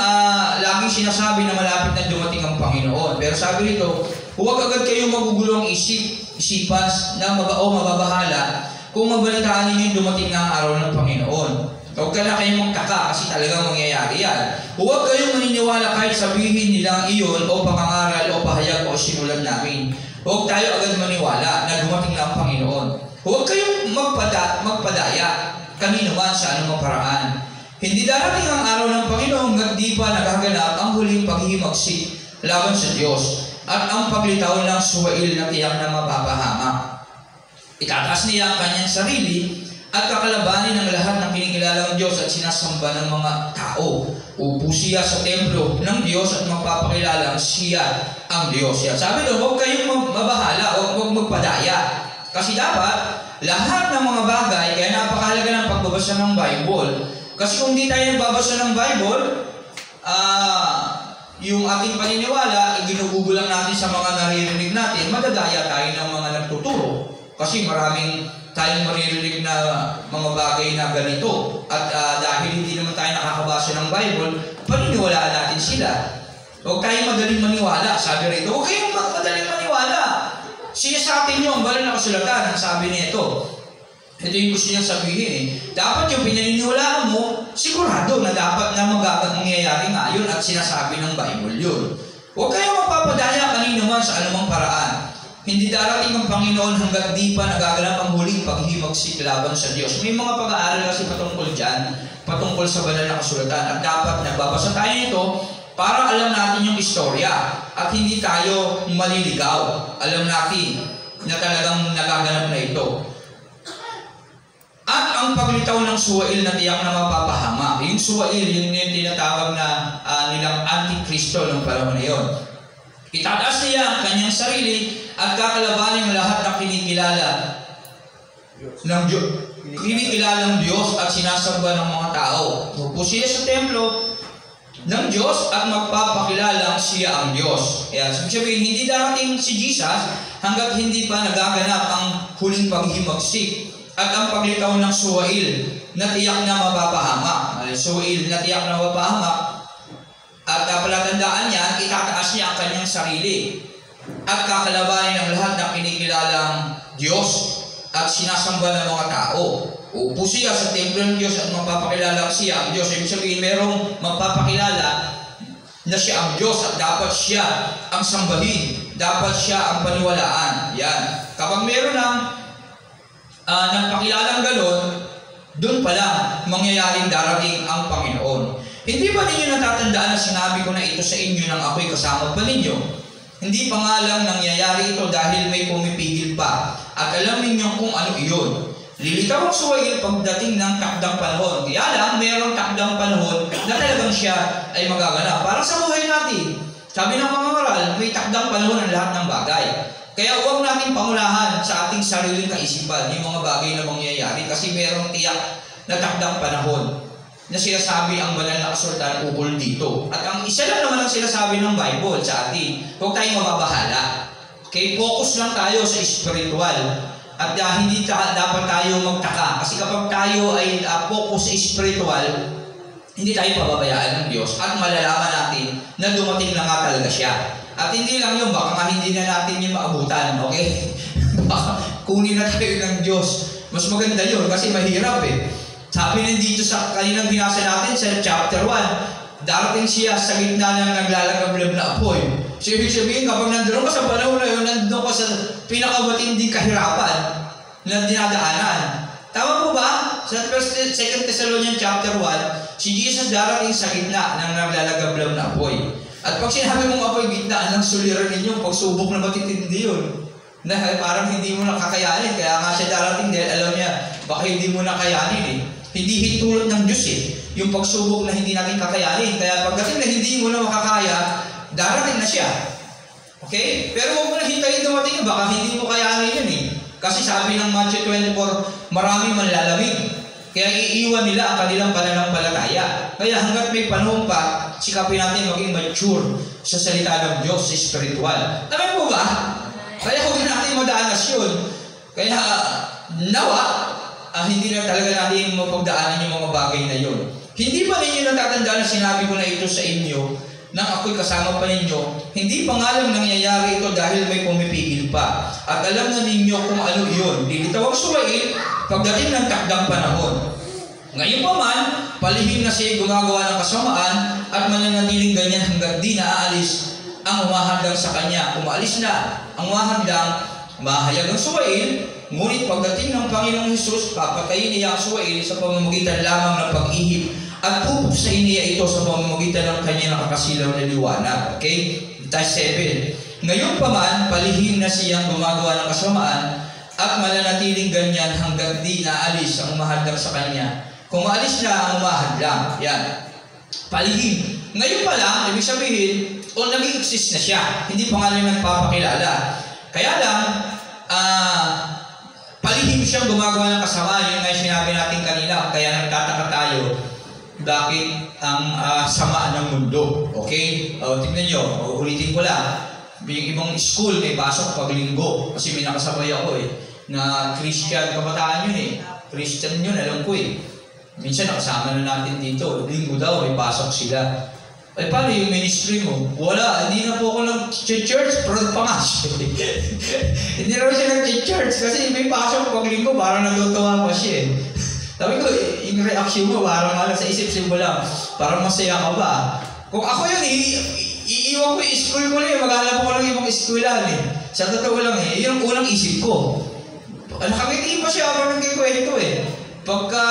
laging sinasabi na malapit na dumating ang Panginoon. Pero sabi nito, huwag agad kayong magugulong isipan na mababahala kung mabalitaan ninyo dumating na ang araw ng Panginoon. Huwag ka na kayong magtaka kasi talagang mangyayari yan. Huwag kayong maniniwala kahit sabihin nilang iyon o pangangaral o pahayag o sinulat namin. Huwag tayo agad maniwala na dumating na ang Panginoon. Huwag kayong magpadaya kanino man sa anumang paraan. Hindi darating ang araw ng Panginoon hanggat di pa nagaganap ang huling paghihimagsik laban sa Diyos at ang paglitaw ng suwail na tiyak na mapapahamak. Itataas niya ang kanyang sarili at kakalabanin ang lahat ng kinikilalang Diyos at sinasamba ng mga tao. Uupo siya sa templo ng Diyos at magpapakilalang siya ang Diyos. Yan. Sabi doon, huwag kayong mabahala o huwag magpadaya. Kasi dapat, lahat ng mga bagay, kaya napakahalaga ng pagbabasa ng Bible. Kasi kung di tayo nagbabasa ng Bible, yung ating paniniwala, ginugugo lang natin sa mga naririnig natin, madadaya tayo ng mga nagtuturo. Kasi maraming tayong maririnig na mga bagay na ganito. At dahil hindi naman tayo nakakabasa ng Bible, paniniwalaan natin sila. Huwag tayong madaling maniwala. Sabi rito, huwag kayong madaling maniwala. Siya sa atin yung banal na kasulatan, ang sabi niya ito. Ito yung gusto niya sabihin Dapat yung pinaniniwalaan mo, sigurado na dapat na mangyayari nga yun at sinasabi ng Bible yun. Huwag kayong mapapadaya kanino man sa anumang paraan. Hindi darating ang Panginoon hanggat di pa nagaganap ang huling paghimagsik laban sa Diyos. May mga pag-aaral kasi patungkol dyan, patungkol sa banal na kasulatan. At dapat nagbabasa tayo nito para alam natin yung istorya at hindi tayo maliligaw. Alam natin na talagang nagaganap na ito. At ang paglitaw ng suwail na tiyak na mapapahama. Yung suwail, yun yung tinatawag na nilang antikristo ng panahon na yun. Itataas niya ang kanyang sarili at kakalabanin ang lahat na kinikilala ng Diyos. Kinikilalang Diyos at sinasamba ng mga tao. Upo siya sa templo ng Diyos at magpapakilalang siya ang Diyos. Kaya sabihin, hindi darating si Jesus hanggat hindi pa nagaganap ang huling paghimagsik at ang paglitaw ng suwail na tiyak na mapapahamak. Suwail na tiyak na mapapahamak. At palatandaan niya, itataas niya ang kanyang sarili at kakalabanin ang lahat ng kinikilalang Diyos at sinasamba ng mga tao. Uupo siya sa templo ng Diyos at magpapakilala siya ang Diyos. Ibig sabihin, merong magpapakilala na siya ang Diyos at dapat siya ang sambahin. Dapat siya ang paniwalaan. Yan. Kapag meron ng nagpakilalang galon, doon pa lang mangyayaring darating ang Panginoon. Hindi ba ninyo natatandaan na sinabi ko na ito sa inyo nang ako'y kasama pa ninyo? Hindi pa nga lang nangyayari ito dahil may pumipigil pa. At alam ninyo kung ano iyon. Lilitaw ang suwail pagdating ng takdang panahon. Kaya lang, mayroong takdang panahon na talagang siya ay magaganap. Parang sa buhay natin. Sabi ng mga maral, may takdang panahon ang lahat ng bagay. Kaya huwag natin pangunahan sa ating sariling kaisipan yung mga bagay na mangyayari kasi mayroong tiyak na takdang panahon na sinasabi ang banal na kasulatan ukol dito. At ang isa lang naman ang sinasabi ng Bible sa atin, huwag tayong mababahala. Okay? Focus lang tayo sa spiritual. At hindi dapat tayo magtaka. Kasi kapag tayo ay focus sa spiritual, hindi tayo pababayaan ng Diyos. At malalaman natin na dumating na nga talaga siya. At hindi lang yun, baka nga hindi na natin yung maabutan. Okay? Baka kunin na tayo ng Diyos. Mas maganda yun kasi mahirap Sabi na dito sa kaninang binasa natin sa chapter 1, darating siya sa gitna ng naglalagablab na apoy. So, ibig sabihin, kapag nandun ka sa panahon na yun, nandun ka sa pinakamatinding kahirapan na dinadaanan. Tama po ba? Sa 2 Thessalonians chapter 1, si Jesus darating sa gitna ng naglalagablab na apoy. At pag sinabi mong apoy gitna, anong suliran ninyo, pagsubok na matitindi yun. Na parang hindi mo na kakayanin. Kaya nga siya darating dahil alam niya, baka hindi mo na kayanin Hindi hitulot ng Diyos yung pagsubok na hindi natin kakayanin. Kaya pagdating na hindi mo na makakaya, darating na siya. Okay? Pero huwag mo na hintayin dumating, baka hindi mo kayanin yun Kasi sabi ng Matthew 24, maraming manlalamig. Kaya iiwan nila ang kanilang pananampalataya. Kaya hanggat may panahon pa, sikapin natin maging mature sa salita ng Diyos, sa spiritual. Tama po ba? Kaya huwag natin madanas yun. Kaya nawa, hindi na talaga natin mapagdaanan yung mga bagay na yun. Hindi ba ninyo natatandaan na sinabi ko na ito sa inyo nang ako'y kasama pa ninyo? Hindi pa nga lang nangyayari ito dahil may pumipigil pa. At alam na ninyo kung ano iyon. Lilitaw ang suwail pagdating ng takdang panahon. Ngayon pa man, palihim na siya gumagawa ng kasamaan at mananatiling ganyan hanggang di naaalis ang umahadang sa kanya. Umaalis na ang umahadang, mahayag ang suwail. Ngunit pagdating ng Panginoong Hesus, papatayin niya ang suwail sa pamamagitan lamang ng pag-ihip at pupuksain niya ito sa pamamagitan ng kanyang nakakasilaw na liwanag. Okay? Verse 7. Ngayon pa man, palihim na siyang gumagawa ng kasamaan at mananatiling ganyan hanggang di naalis ang umahadlang sa kanya. Kung maalis na ang umahadlang, yan. Palihim. Ngayon pa lang, ibig sabihin, nag-i-exist na siya. Hindi pa nga lang nagpapakilala. Kaya lang, palihim siyang gumagawa ng kasama. Yun nga yung sinabi natin kanina. Kaya nagtataka tayo, bakit ang sama ng mundo? Okay? Tingnan nyo, ulitin ko lang. Yung ibang school may pasok pag linggo. Kasi may nakasabay ako na Christian kabataan yun Christian yun, alam ko Minsan nakasama na natin dito. Linggo daw, may pasok sila. Paano yung ministry mo? Wala, hindi na po ako nag-church, pero pa nga hindi na siya nag-church kasi may pasok pag linggo, parang natutuwa pa siya Sabi ko, yung reaction mo, parang sa isip-isip mo lang, parang masaya ka ba? Kung ako yun, iiwan ko yung school ko maghanap ko lang ibang eskwelahan Sa totoo lang yun ang unang isip ko. Nakangiti pa siya habang nagkikwento Pagka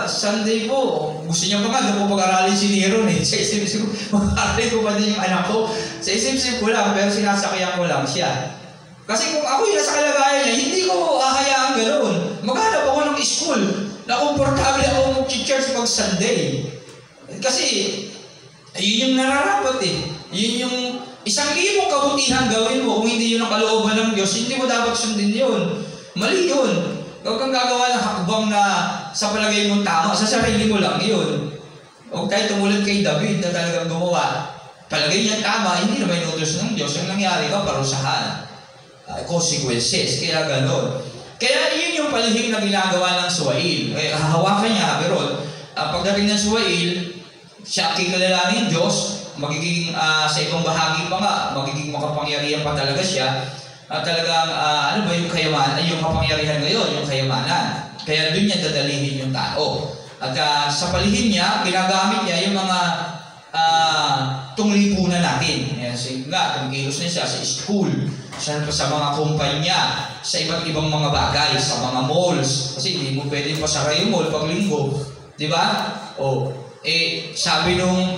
Sunday po, gusto niya pa nga, doon ko pag-aralin si Nero Sa isip-isip ko, mag-aralin ko pa din yung anak ko. Sa isip-isip ko lang, pero sinasakyan ko lang siya. Kasi kung ako yung nasa kalagayan niya, hindi ko ahayaan ganoon. Maghanap ako ng school na komportable ako mag-church pag Sunday. Kasi, yun yung nararapat Yun yung 1,000 kabutihan gawin mo. Kung hindi yun ang kalooban ng Diyos, hindi mo dapat sundin yun. Mali yun. Huwag kang gagawa ng hakbang na sa palagay mong tama, sa sarili mo lang yun. Huwag tayo tumulad kay David na talagang gumawa. Palagay niya tama, hindi naman inutos ng Diyos. Ang nangyari ka, parusahan. Consequences, kaya gano'n. Kaya yun yung palihim na ginagawa ng Suwail. Hahawakan niya, pero pagdating ng Suwail, siya kikilalanin Diyos, magiging sa ibang bahagi pa nga, magiging makapangyarihan pa talaga siya. Talagang, ano ba yung kayamanan, yung kapangyarihan ngayon, yung kayamanan. Kaya doon niya dadalihin yung tao. At sa palihim niya, ginagamit niya yung mga tunglipunan natin. Kasi nga, tumikilos na siya sa school, sa mga kumpanya, sa iba't ibang mga bagay, sa mga malls. Kasi hindi mo pwedeng pasara yung mall pag linggo. Diba? Sabi nung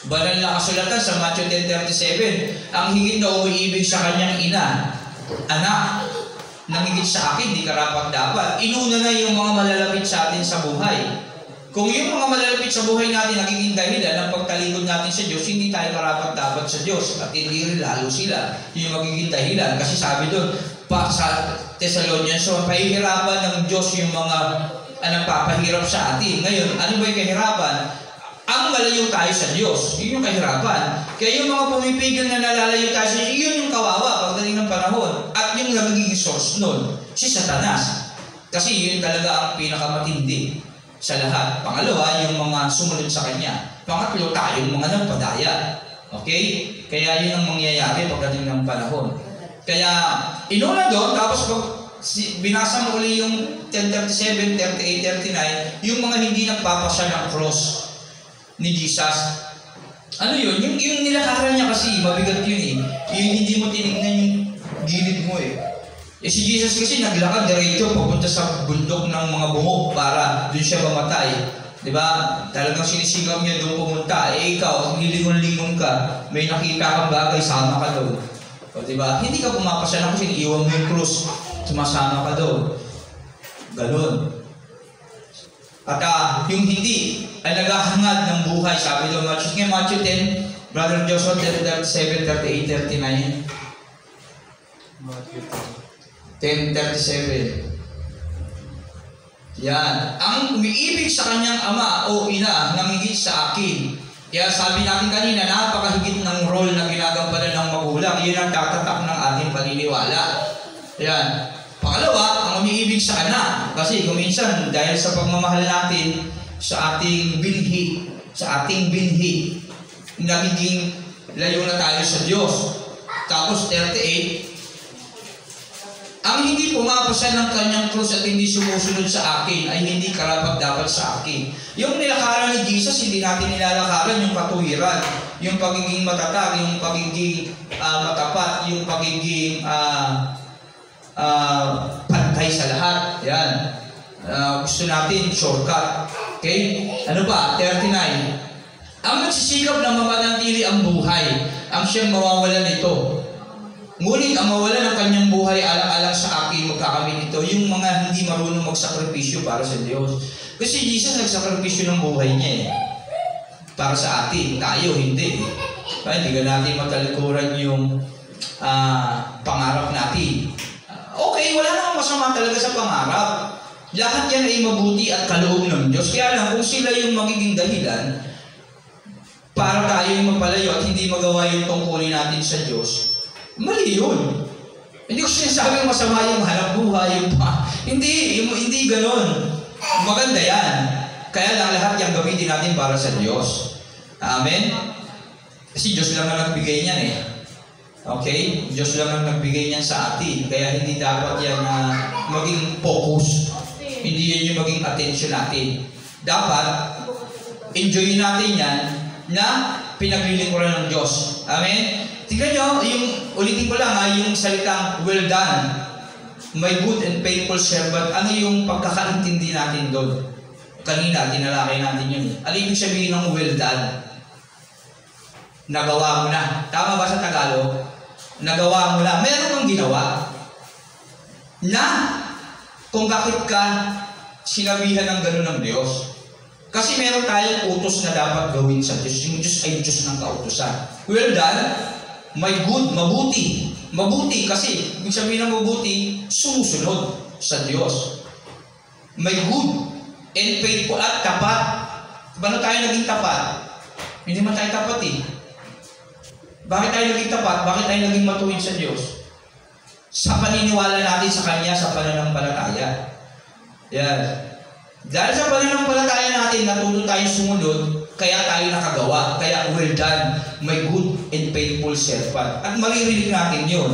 banal na kasulatan sa Matthew 10:37, ang higit na umiibig sa kanyang ina, anak, nangigit sa akin, di karapat-dapat. Inuna na yung mga malalapit sa atin sa buhay. Kung yung mga malalapit sa buhay natin nagiging dahilan ng pagtalikod natin sa Diyos, hindi tayo karapat-dapat sa Diyos. At hindi rin lalo sila yung magiging dahilan. Kasi sabi doon, sa Thessalonians, so pahihirapan ng Diyos yung mga nagpapahirap sa atin. Ngayon, ano ba yung kahirapan? Ang malayo tayo sa Diyos, yun yung kahirapan. Kaya yung mga pumipigil na nalalayo tayo sa Diyos, yun yung kawawa pagdating ng panahon. At yung nagiging source nun, si Satanas. Kasi yun talaga ang pinakamatindi sa lahat. Pangalawa, yung mga sumunod sa kanya. Pangatlo, tayong mga nagpadaya. Okay? Kaya yun ang mangyayari pagdating ng panahon. Kaya, inuna doon, tapos pag binasa mo uli yung 10:37, 38, 39, yung mga hindi nagpapasya ng cross ni Jesus. Ano yun? Yung nilakaran niya kasi, mabigat yun Yung hindi mo tinignan yung gilid mo si Jesus kasi naglakad diretso papunta sa bundok ng mga bumok para doon siya mamatay. Diba? Talagang sinisigam niya doon pumunta. Ikaw, lilingon-lingon ka, may nakita kang bagay, sama ka doon. Diba? Hindi ka pumapasya na kasi iwan mo yung krus, sumasama ka doon. Ganon. At yung hindi ay naghahangad ng buhay, sabi doon, Matthew 10, Brother Joshua, 37, 38, 39. Matthew 10:37. Yan. Ang umiibig sa kanyang ama o ina nangigit sa akin. Kaya sabi natin kanina, napakahigit ng role na ginagampanan ng magulang. Yun ang tatatak ng ating paniniwala. Yan. Pangalawa, ang umiibig sa anak. Kasi kuminsan, dahil sa pagmamahal natin sa ating binhi, nagiging layo na tayo sa Diyos. Tapos 38, ang hindi pumapasa ng kanyang krus at hindi sumusunod sa akin ay hindi karapat-dapat sa akin. Yung nilakaran ni Jesus, hindi natin nilalakaran yung katuwiran, yung pagiging matatag, yung pagiging matapat, yung pagiging pantay sa lahat. Yan. Gusto natin shortcut. Okay? Ano ba? 39. Ang nagsisikap na mapanatili ang buhay, ang siyang mawawalan nito. Ngunit ang mawala ng kanyang buhay alang-alang sa akin, magkakamit ito, yung mga hindi marunong magsakripisyo para sa Diyos. Kasi Jesus nagsakripisyo ng buhay niya eh. Para sa atin, tayo hindi eh. Kaya hindi ka natin matalikuran yung pangarap natin. Okay, wala namang masama talaga sa pangarap. Lahat yan ay mabuti at kaloob ng Diyos. Kaya lang, kung sila yung magiging dahilan para tayo yung mapalayo at hindi magawa yung tungkulin natin sa Diyos, mali yun. Hindi ko sinasabing masama yung hanap buhay, hindi ganon. Maganda yan. Kaya lang lahat yung gamitin natin para sa Diyos. Amen? Kasi Diyos lang ang nagbigay niyan eh. Okay? Diyos lang ang nagbigay niyan sa atin. Kaya hindi dapat yan maging focus. Hindi yan yung maging attention natin. Dapat, enjoy natin yan na pinaglilingkuran ng Diyos. Amen? Tingnan nyo, ulitin ko lang yung salitang well done. My good and faithful servant. Ano yung pagkakaintindi natin doon? Kanina, tinalakay natin yun. Ano yung sabihin ng well done? Nagawa mo na. Tama ba sa Tagalog? Nagawa mo na. Meron kang ginawa na kung bakit ka sinabihan ng gano'n ng Diyos. Kasi meron tayong utos na dapat gawin sa Diyos. Yung Diyos ay Diyos ng kautusan. Well done, my good, mabuti. Mabuti kasi, ibig sabihin ng mabuti, sumusunod sa Diyos. My good and faithful at tapat. Paano tayo naging tapat? Hindi man tayo tapat eh. Bakit tayo naging tapat? Bakit tayo naging matuwid sa Diyos? Sa paniniwala natin sa Kanya, sa pananampalataya. Yan. Dahil sa pananampalataya natin, natuto tayong sumunod, kaya tayo nakagawa. Kaya well done, my good and faithful servant. At maririnig natin yun.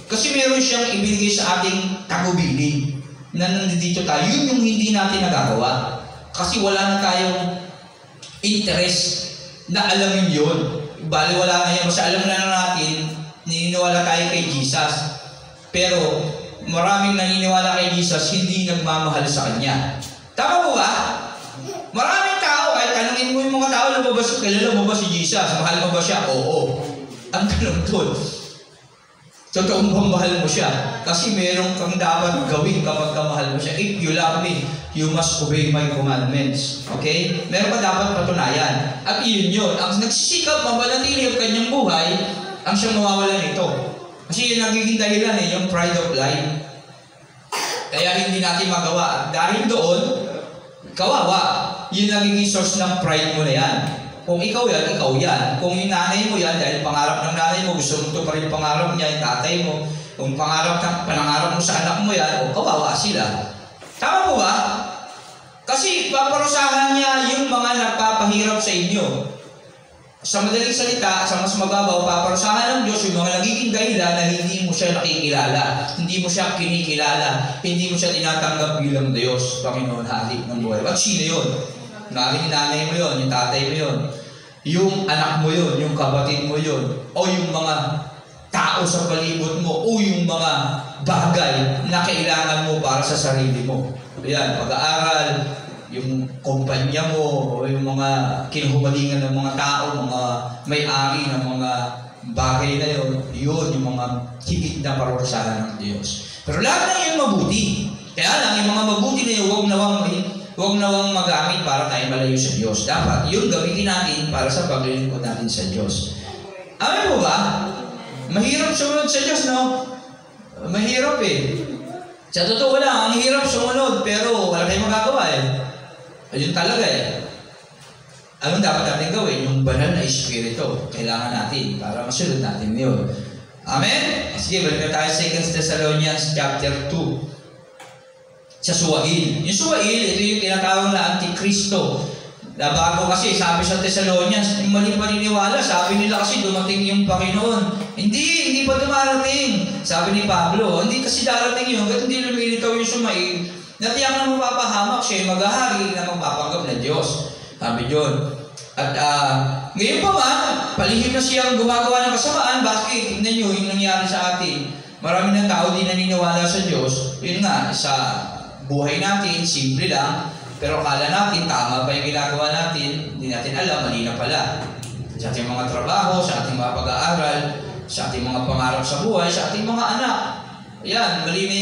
Kasi meron siyang ibinigay sa ating tagubilin na nandito tayo. Yun yung hindi natin nagagawa. Kasi wala na tayong interest na alamin yun. Bali wala na yan. Kasi alam na natin, naniniwala tayo kay Jesus. Pero maraming naniniwala kay Jesus, hindi nagmamahal sa Kanya. Tama po ba? Maraming tao, kahit tanungin mo yung mga tao, kilala mo ba si Jesus? Mahal mo ba siya? Oo. Ang tanong doon, totoong bang mahal mo siya? Kasi meron kang dapat gawin kapag kamahal mo siya. If you love me, you must obey my commandments. Okay? Meron ka dapat patunayan. At yun yun. Ang nagsisikap, mapanatili ang kanyang buhay, ang siyang mawawalan nito. Kasi yun nagiging dahilan yung pride of life. Kaya hindi natin magawa. At dahil doon, kawawa. Yun nagiging source ng pride mo na yan. Kung ikaw yan, ikaw yan. Kung yung nanay mo yan, dahil pangarap ng nanay mo, gusto mo ito pa rin pangarap niya, yung tatay mo, kung pangarap mo sa anak mo yan, kawawa sila. Tama po ba? Kasi paparusahan niya yung mga nagpapahirap sa inyo. Sa madaling salita, sa mas mababaw, paparusahan ng Diyos yung mga nagiging dahilan na hindi mo siya nakikilala, hindi mo siya kinikilala, hindi mo siya tinatanggap bilang Diyos, Panginoon, Hari ng buhay. At sino yun? Naring nanay mo yun, yung tatay mo yun, yung anak mo yun, yung kapatid mo yun, o yung mga tao sa palibot mo, o yung mga bagay na kailangan mo para sa sarili mo. Ayan, pag-aaral, yung kumpanya mo, o yung mga kinuhumalingan ng mga tao, mga may-ari ng mga bagay na yun, yun yung mga higit na parusahan ng Diyos. Pero lahat na yun mabuti. Kaya lang, yung mga mabuti na yun, huwag nawang magamit para tayo malayo sa Diyos. Dapat, yun gamitin natin para sa paglilingkod natin sa Diyos. Amen po ba? Mahirap sumunod sa Diyos, no? Mahirap eh. Sa totoo lang, ang hirap sumunod, pero wala tayong magagawa eh. Ayun talaga eh. Anong dapat natin gawin? Yung banal na espiritu, kailangan natin para masunod natin yun. Amen? Sige, balik na tayo sa 2 Thessalonians chapter 2. Sa Suwail. Yung Suwail, ito yung tinatawag na Antikristo. Na bago kasi, sabi sa Thessalonians, yung maling paniniwala, sabi nila kasi dumating yung Panginoon. Hindi pa dumarating. Sabi ni Pablo, hindi kasi darating yun, kahit hindi lumilitaw yung Suwail, natiyak na mapapahamak siya, yung maghahari na magpapanggap na Diyos. Sabi yun. At ngayon pa man, palihim na siyang gumagawa ng kasamaan. Bakit? Tignan nyo yung nangyari sa atin. Marami ng tao di naniniwala sa Diyos. Yun nga, sa buhay natin, simple lang. Pero akala natin, tama pa yung ginagawa natin. Hindi natin alam, mali na pala. Sa ating mga trabaho, sa ating mga pag-aaral, sa ating mga pangarap sa buhay, sa ating mga anak. Ayan, mali na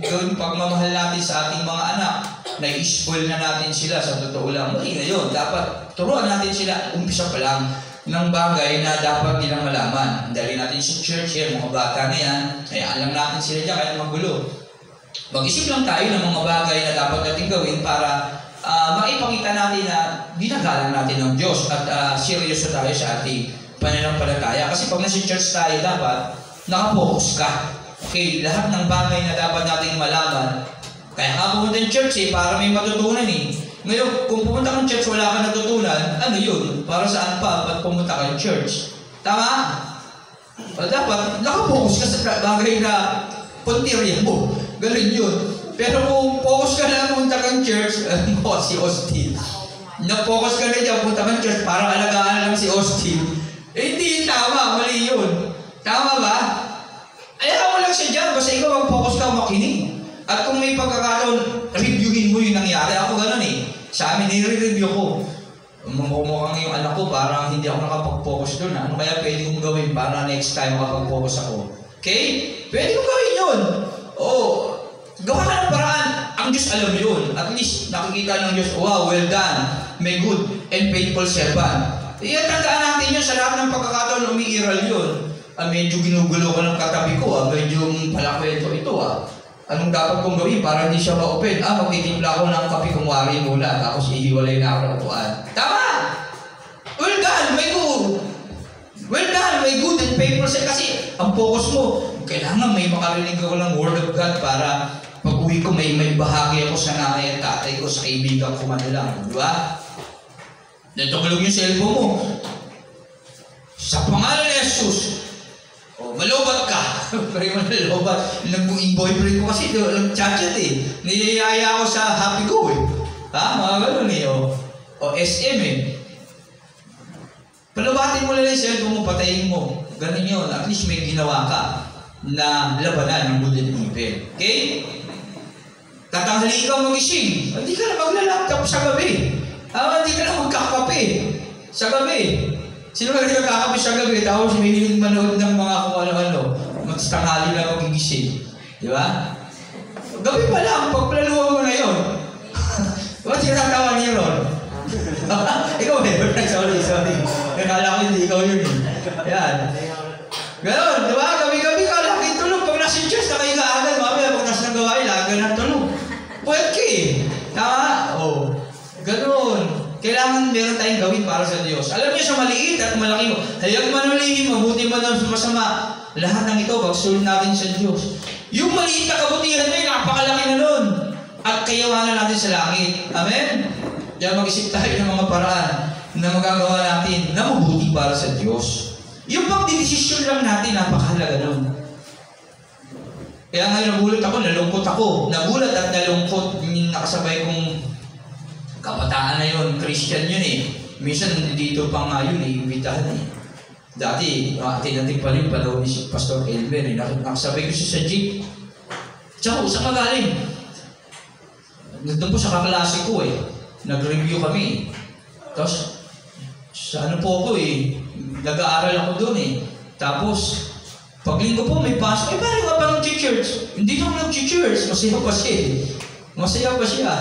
yung pagmamahal natin sa ating mga anak. Na-spoil na natin sila sa totoo lang. Mali na yun. Dapat turuan natin sila, umpisa pa lang, ng bagay na dapat nilang malaman. Dali natin sa church, yan, mga bata na yan, ay alam natin sila dyan, kahit magulo. Mag-isip lang tayo ng mga bagay na dapat natin gawin para maipakita natin na ginagalang natin ng Diyos at seryoso tayo sa ating pananampalataya. Kasi pag nasa church tayo, dapat nakapokus ka. Okay, lahat ng bagay na dapat nating malaman. Kaya nga pumunta ng church para may matutunan Ngayon, kung pumunta kang church, wala ka natutunan, ano yun? Para saan pa ba't pumunta kang church? Tama? Dapat nakapokus ka sa bagay na puntirya mo. Ganun yun. Pero kung focus ka na pumunta kang church, si Austin. Na-focus ka na dyan, punta kang church, parang alagaan lang si Austin. Hindi tama, mali yun. Tama ba? Ayaw mo lang siya dyan, basta ikaw mag-focus ka, makinig. At kung may pagkakataon, reviewin mo yung nangyari. Ako ganun Sa amin, nire-review ko. Mukhang yung anak ko, parang hindi ako nakapag-focus doon. Ano kaya pwede kong gawin para next time makapag-focus ako? Okay? Pwede kong gawin yun. Gawa ka ng paraan. Ang Diyos alam yun. At least, nakikita ng Diyos, wow, well done. May good and faithful servant. Tandaan natin yun sa lahat ng pagkakataon umiiral yun. Medyo ginugulo ka ng katabi ko. Medyo palakwento ito. Anong dapat kong gawin para hindi siya ma-open? Magtitimpla ako ng kape kumwari muna. Tapos ihiwalay na ako ng upuan. Tama! Well done, may good. Well done, may good and faithful servant. Kasi ang focus mo, kailangan may makarinig ako ng word of God para pag-uwi ko may bahagi ako sa nanay at tatay ko, sa kaibigan ko man lang. Di ba? Natutulog yung cellphone mo. Sa pangalan ni Jesus, malobat ka. Pero malobat. Yung boyfriend ko kasi, nag-chat-chat niyayaya ako sa happy go mga ganun O SM Palabatin mo lang yung cellphone mo, patayin mo. Ganun yun. At least may ginawa ka na labanan ng good and evil. Okay? Tatanghali ka magising. Hindi ka na magla-laptop sa gabi. Hindi ka na magkakape sa gabi. Sino ka rin nagkakape sa gabi? Tapos mahilig manood ng mga kung ano-ano. Magtanghali lang magigising. Di ba? Gabi pa lang, pagplaluan mo na yun. Ba't sinatawa niyo ron? Ikaw sorry. Nakala ko hindi ikaw yun Yan. Ganon, di ba? Gabi-gabi ka, lagi tulog. Pag nasa church, nakahiga agad. Mamaya, pag nasa ng gawain, lagi na tulog. Pwede Tama? Ganon. Kailangan meron tayong gawin para sa Diyos. Alam niyo sa maliit at malaki mo. Hayag man ulihin, mabuti man ang masama. Lahat ng ito, pagsulong natin sa Diyos. Yung maliit na kabutihan na napakalaki na nun. At kayawanan natin sa langit. Amen? Diyan mag-isip tayo ng mga paraan na magagawa natin na mabuti para sa Diyos. Yung pagdidesisyon lang natin, napakahalaga nun. Kaya ngayon nagulat ako, nalungkot ako. Nagulat at nalungkot yung nakasabay kong kabataan na yun. Christian yun Minsan dito pa nga yun imbitahan Dati, atin-atin pa rin panahon ni Pastor Elmer nakasabay ko siya sa jeep. Tsaka, saan ka galing? Nandun po sa kaklase ko Nag-review kami. Tapos, sa ano po ako nag-aaral ako doon Tapos, paglinggo po may pasok, parang nga pa nag-church. Hindi na ako nag-church, masaya pa siya Masaya pa siya.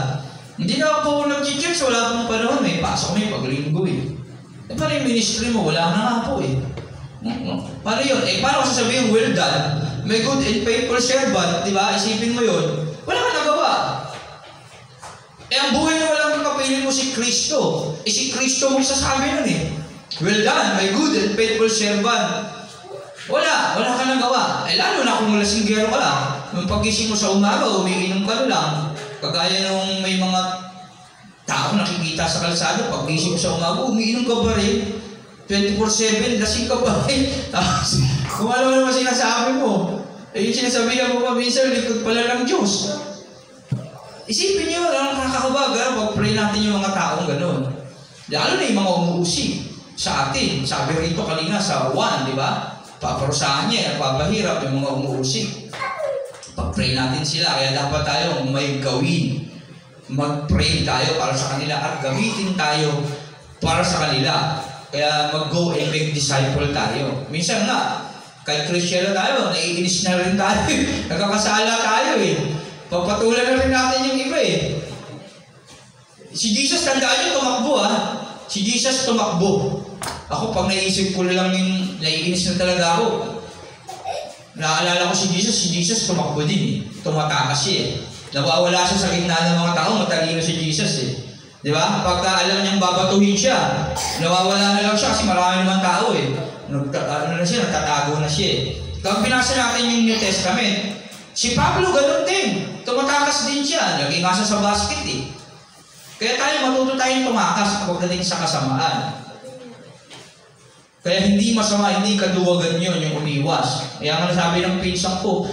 Hindi na ako nag-church, wala pong panahon, may pasok may paglinggo parang yung ministry mo, wala na nga po Paano yun? Paano ko sasabihin, well done, may good and faithful servant, di ba? Isipin mo yun, wala ka nagawa. Ang buhay na walang kapiling mo si Kristo. Si Kristo magsasabi nun well done, my good and faithful servant. Wala ka nang gawa. Lalo na kung lasinggero ka lang. Nung pagising mo sa umaga, umiinom ka lang. Kagaya nung may mga tao nakikita sa kalsada, pagising mo sa umaga, umiinom ka pa rin. 24/7, lasing ka pa rin. Tapos, kung ano naman sinasabi mo, yung sinasabihan mo pa minsan, likod pala ng Diyos. Isipin niyo, nakakabaga, pag-pray natin yung mga taong gano'n. Lalo na yung mga umuusig sa atin. Sabi rito kanina sa 1, di ba? Paparusahan niya, papahirap yung mga umuusig. Pag-pray natin sila, kaya dapat tayo may gawin. Mag-pray tayo para sa kanila at gamitin tayo para sa kanila. Kaya mag-go and make disciple tayo. Minsan nga, Kahit Christian na tayo, naiinis na rin tayo. Nagkakasala tayo eh. Papatulan na rin natin yung iba eh. Si Jesus, tandaan niyo, tumakbo Si Jesus tumakbo. Ako, pag naisip ko lang yung naiinis na talaga ako. Naalala ko si Jesus tumakbo din eh. Tumatakas siya eh. Nawawala siya sa gitna ng mga tao, matalino si Jesus eh. Di ba? Pagka alam niyang babatuhin siya, nawawala na lang siya kasi marami naman tao eh. Natatago na siya eh. Kapag binasa natin yung New Testament, si Pablo ganun din. Tumatakas din siya. Naging asa sa basket eh. Kaya matuto tayong tumakas pagdating sa kasamaan. Kaya hindi masama, hindi kaduwagan yun yung umiwas. Kaya nga nasabi ng pinsang ko,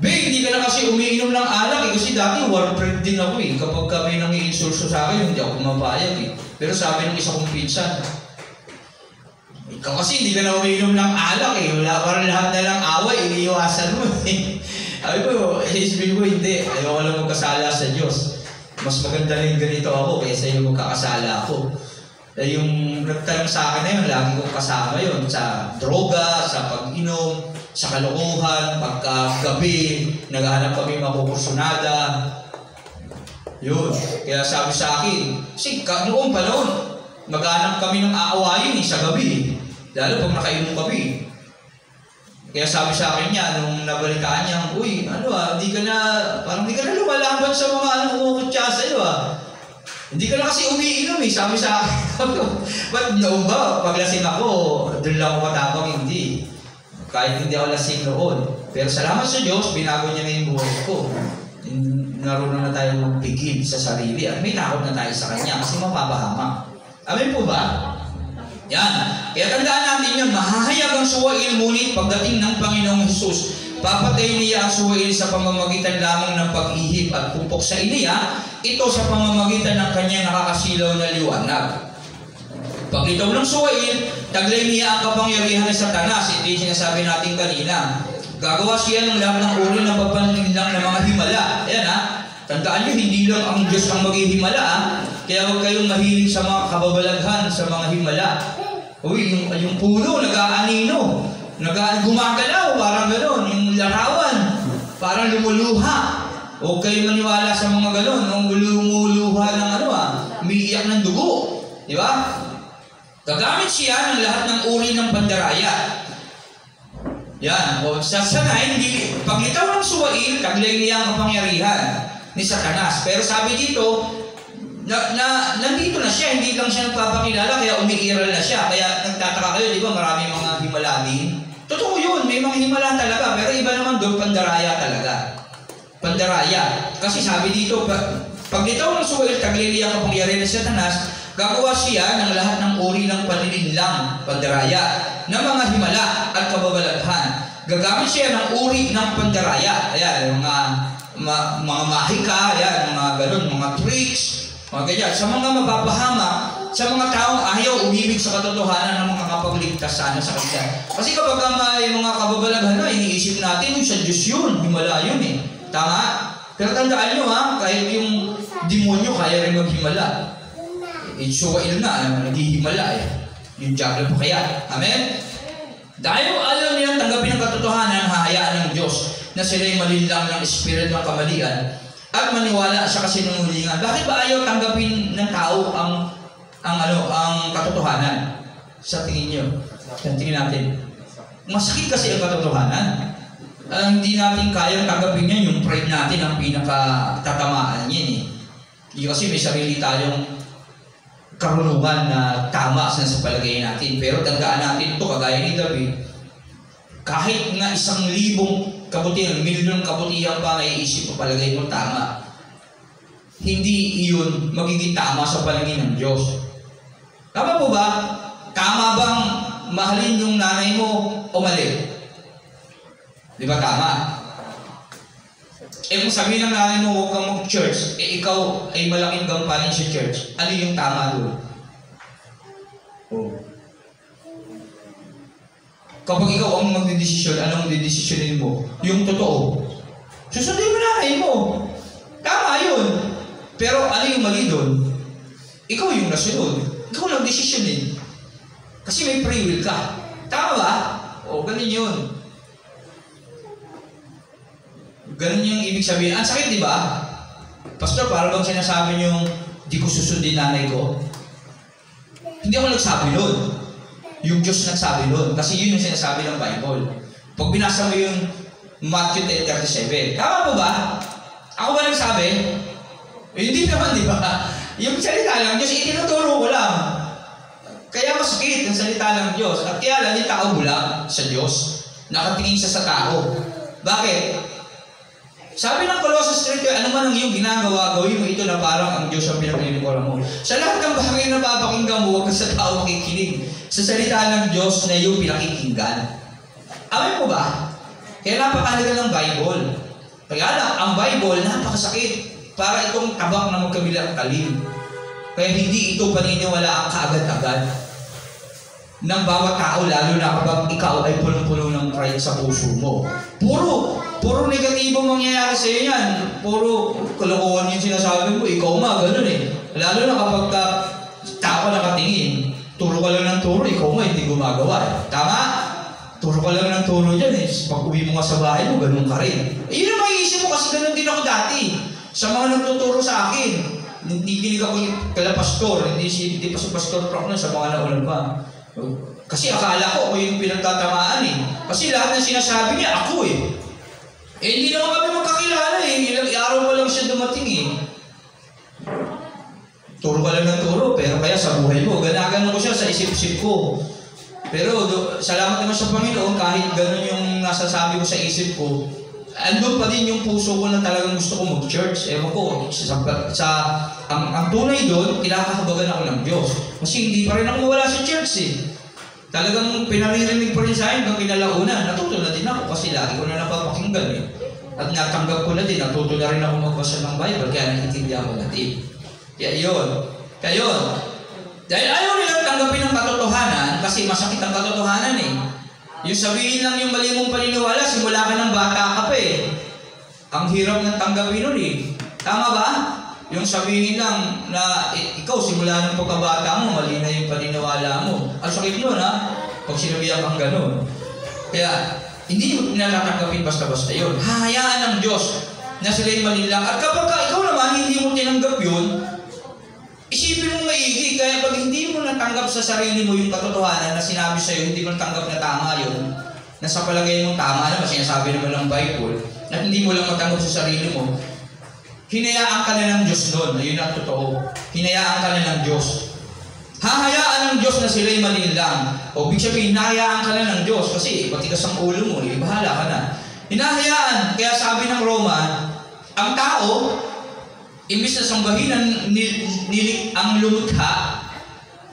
hindi ka na kasi umiinom ng alak eh. Kasi dati war friend din ako eh. Kapag kami nang i-insulso sa akin, hindi ako mapayag eh. Pero sabi ng isa kong pinsan, ikaw kasi hindi ka na umiinom ng alak eh. Parang lahat na lang away, iniiwasan mo eh. Sabi ko, hindi. Ayaw ko lang magkasala sa Diyos. Mas maganda rin ganito ako kaysa yung magkakasala ako. Yung nagtanong sa akin na yun, lagi kong kasama yun. Sa droga, sa pag-inom, sa kalokohan, pagkagabi, naghahanap kami makukursunada. Yun. Kaya sabi sa akin, kasi noong panahon, maghahanap kami ng aawayin sa gabi. Lalo pag nakainom kami. Kaya sabi sa akin niya, nung nabalitaan niya, uy, hindi ka na lumalaban sa mga umukutya sa'yo Hindi ka na kasi umiinom eh, sabi sa akin. Ba't noon ba, paglasing ako, doon lang ako matapang, hindi. Kahit hindi ako lasing noon. Pero salamat sa Diyos, binago niya na yung buhay ko. Naroon na tayo magpigil sa sarili at may takot na tayo sa Kanya kasi mapapahamak. Amen po ba? Yan. Kaya tandaan natin yun, mahahayag ang suwail, ngunit pagdating ng Panginoong Hesus, papatay niya ang suwail sa pamamagitan lamang ng pag-ihip at pupok sa iniya, ito sa pamamagitan ng kanyang nakakasilaw na liwanag. Pag itaw ng suwail, taglay niya ang kapangyarihan ng Satanas. Ito yung sinasabi natin kanina. Gagawa siya ng lahat ng uri ng papanlinlang ng mga himala. Ayan tandaan nyo, hindi lang ang Diyos ang maghihimala Kaya huwag kayong mahilig sa mga kababalaghan, sa mga himala. Uy, yung puno, nag-aanino. Gumagalaw, parang gano'n. Yung larawan, parang lumuluha. Huwag kayong maniwala sa mga gano'n. Yung lumuluha ng umiiyak ng dugo. Di ba? Gagamit siya ng lahat ng uri ng pandaraya. Yan. O, sa sanay, paglitaw ng suwail, taglay niya ang kapangyarihan ni Satanas. Pero sabi dito, nandito na siya, hindi lang siya nagpapakilala, kaya umiiral na siya. Kaya nagtataka kayo, di ba, maraming mga himala din. Totoo yun, may mga himala talaga, pero iba naman doon, pandaraya talaga. Pandaraya. Kasi sabi dito, paglitaw ng suwail, taglay niya ang kapangyarihan ni Satanas, gagawa siya ng lahat ng uri ng panininlang, pandaraya, ng mga himala at kababalaghan. Gagamit siya ng uri ng pandaraya. Ayan, mga mahika, ayan, mga ganun, mga tricks, mga ganyan. Sa mga mapapahamak, sa mga taong ayaw umibig sa katotohanan ng mga kapagligtas sana sa kanila. Kasi kapag may mga kababalaghan na, iniisip natin, sa Diyos yun, himala yun eh. Tama? Pero tandaan nyo kahit yung demonyo kaya rin maghimala. Suwail na, naghihimala yung diablo pa kaya. Amen? Dahil ayaw nilang tanggapin ang katotohanan, hahayaan ng Diyos na sila'y malinlang ng espiritu ng kamalian at maniwala sa kasinungalingan. Bakit ba ayaw tanggapin ng tao ang katotohanan? Sa tingin nyo? Sa tingin natin. Masakit kasi ang katotohanan. Hindi natin kayang tanggapin yan, yung pride natin ang pinakatatamaan yan Kasi may sarili tayong karunungan na tama sa palagay natin. Pero tandaan natin ito, kagaya ni David, kahit nga 1,000 kabutihan, 1,000,000 kabutihan pa naiisip o palagay mo tama, hindi iyon magiging tama sa palagay ng Diyos. Tama po ba? Tama bang mahalin yung nanay mo o mali? Di ba tama? Kung sabihin ng nanay mo huwag kang mag-church, ikaw ay malaking gampanin sa church, ano yung tama doon? Kapag ikaw ang magdidesisyon, anong didesisyonin mo? Yung totoo. Susundin mo nanay mo. Tama yun. Pero ano yung mali doon? Ikaw yung nasunod. Ikaw lang desisyonin. Kasi may free will ka. Tama ba? O, ganun yun. Ganun yung ibig sabihin. Ang sakit, di ba? Pastor, parang bang sinasabi niyong di ko susundin nanay ko? Hindi ako nagsabi nun. Yung Diyos nagsabi nun. Kasi yun yung sinasabi ng Bible. Pag binasa mo yung Matthew 10:37, tama po ba? Ako ba nagsabi? Hindi naman, di ba? Yung salita lang Diyos, itinuturo ko lang. Kaya masakit ang salita ng Diyos. At kaya lang yung tao bulag sa Diyos. Nakatingin siya sa tao. Bakit? Sabi ng Colossus 3, ano man ang iyong ginagawa, gawin mo ito na parang ang Diyos ang pinaglilingkuran mo. Sa lahat ng bagay na papakinggan mo, huwag ka sa tao makikinig. Sa salita ng Diyos na iyong pinakikinggan. Amin mo ba? Kaya napakahalaga ng Bible. Kaya lang, ang Bible, napakasakit. Para itong tabak na magkabilang talim. Kaya hindi ito paniniwalaan kaagad-agad ng bawat tao, lalo na kapag ikaw ay punong-puno ng pride sa puso mo. Puro negatibo mangyayari sa iyo yan. Puro kalokohan yung sinasabi mo. Ikaw ganun eh. Lalo na kapag tao nakatingin, turo ka lang ng turo, ikaw hindi gumagawa eh. Tama? Turo ka lang ng turo dyan eh. Pag uwi mo nga sa bahay mo, ganun ka rin. Yun ang maiisip mo kasi ganun din ako dati. Sa mga nagtuturo sa akin, hindi kinig ako kala pastor, hindi pa si Pastor Proc na sa mga naulan pa. Kasi akala ko ako yung pinagtatamaan eh. Kasi lahat ng sinasabi niya, ako eh. Hindi naman kami magkakilala eh. Ilang araw pa lang siya dumating eh. Turo ka lang ng turo, pero kaya sa buhay mo, ganagano ko siya sa isip-isip ko. Pero salamat naman sa Panginoon, kahit ganun yung nasasabi ko sa isip ko, andun pa din yung puso ko na talagang gusto ko mag-church. Ewan ko, ang tunay doon, kinakahabagan ako ng Diyos. Kasi hindi pa rin ako mawala sa church eh. Talagang pinaririnig pa rin sa akin hanggang kinalaunan. Natuto na din ako kasi lagi ko na napapakinggan eh. At natanggap ko na din, natuto na rin ako magbasa ng Bible, kaya nakikindihan ko na din. Kaya yun. Dahil ayaw nilang tanggapin ang katotohanan kasi masakit ang katotohanan eh. Yung sabihin lang yung mali mong paniniwala, simula ka ng bata ka pa eh. Ang hirap ng tanggapin nun eh. Tama ba? Yung sabihin lang na ikaw simula ng pagkabata mo, mali na yung paniniwala mo. Ang sakit nun ha, pag sinabihan kang ganun. Kaya, hindi mo natatanggapin basta-basta yun. Hahayaan ng Diyos na sila'y mali lang. At kapag ikaw naman hindi mo tinanggap yun, isipin mong maigi, kaya pag hindi mo natanggap sa sarili mo yung katotohanan na sinabi sa'yo, hindi mo natanggap na tama yun, na sa palagay mong tama naman, sinasabi naman ng Bible, at hindi mo lang matanggap sa sarili mo, hinayaan ka na ng Diyos doon. Ayun ang totoo. Hinayaan ka na ng Diyos. Hahayaan ng Diyos na sila'y mali lang. O ibig sabihin, hinahayaan ka na ng Diyos kasi matigas ang ulo mo, bahala ka na. Hinahayaan. Kaya sabi ng Roma, ang tao, imbis na sambahin ang lumikha,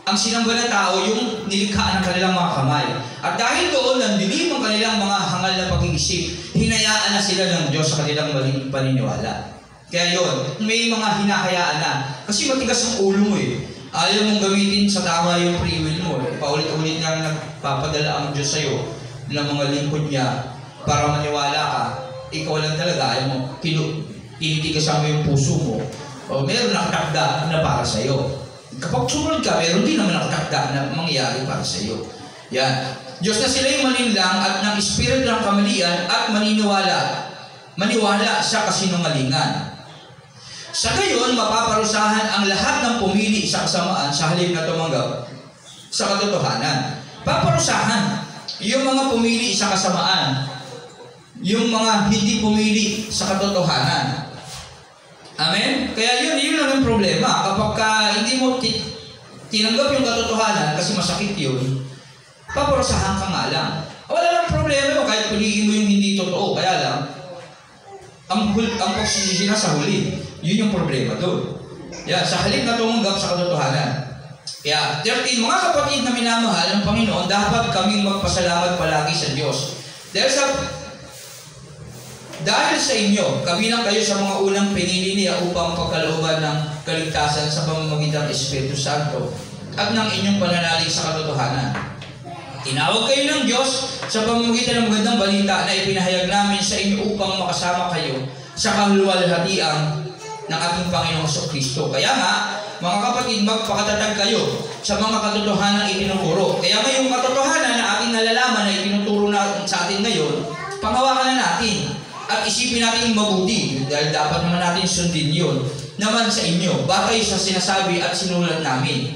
ang sinamba ng tao yung nilikha ng kanilang mga kamay. At dahil doon, nandilim ang kanilang mga hangal na pag-iisip, hinayaan na sila ng Diyos sa kanilang maling paniniwala. Kaya yun, may mga hinahayaan na. Kasi matigas ang ulo mo eh. Ayaw mong gamitin sa tama yung free will mo eh. Paulit-ulit nga nagpapadala ang Diyos sa'yo ng mga lingkod niya para maniwala ka. Ikaw lang talaga, ayaw mo, tinitigasan mo yung puso mo. O meron nakatakda na para sa'yo. Kapag sumunod ka, meron din naman nakatakda na mangyayari para sa'yo. Yan. Diyos na sila yung malinlang at ng espiritu ng kamalian at maniwala sa kasinungalingan. Sa gayon, mapaparusahan ang lahat ng pumili sa kasamaan sa halip na tumanggap sa katotohanan. Paparusahan yung mga pumili sa kasamaan, yung mga hindi pumili sa katotohanan. Amen? Kaya yun lang yung problema. Kapag hindi mo tinanggap yung katotohanan kasi masakit yun, paparusahan ka nga lang. Wala lang problema mo kahit piliin mo yung hindi totoo. Kaya lang, ang pagsisisi na sa huli. Yun yung problema doon. Yan, sa halip na tumanggap sa katotohanan. Kaya, 13, mga kapatid na minamahal ng Panginoon, dapat kaming magpasalamat palagi sa Diyos. Dahil sa inyo, kabilang kayo sa mga unang pinili niya upang pagkalooban ng kaligtasan sa pamamagitan ng Espiritu Santo at ng inyong pananalig sa katotohanan. Tinawag kayo ng Diyos sa pamamagitan ng magandang balita na ipinahayag namin sa inyo upang makasama kayo sa kaluwalhatian ng ating Panginoong Kristo. Kaya nga, mga kapatid, magpakatatag kayo sa mga katotohanan itinuturo. Kaya ngayong katotohanan na ating nalalaman na itinuturo natin sa atin ngayon, panghawakan na natin. At isipin natin yung mabuti, dahil dapat naman natin sundin yun naman sa inyo, batay sa sinasabi at sinulat namin.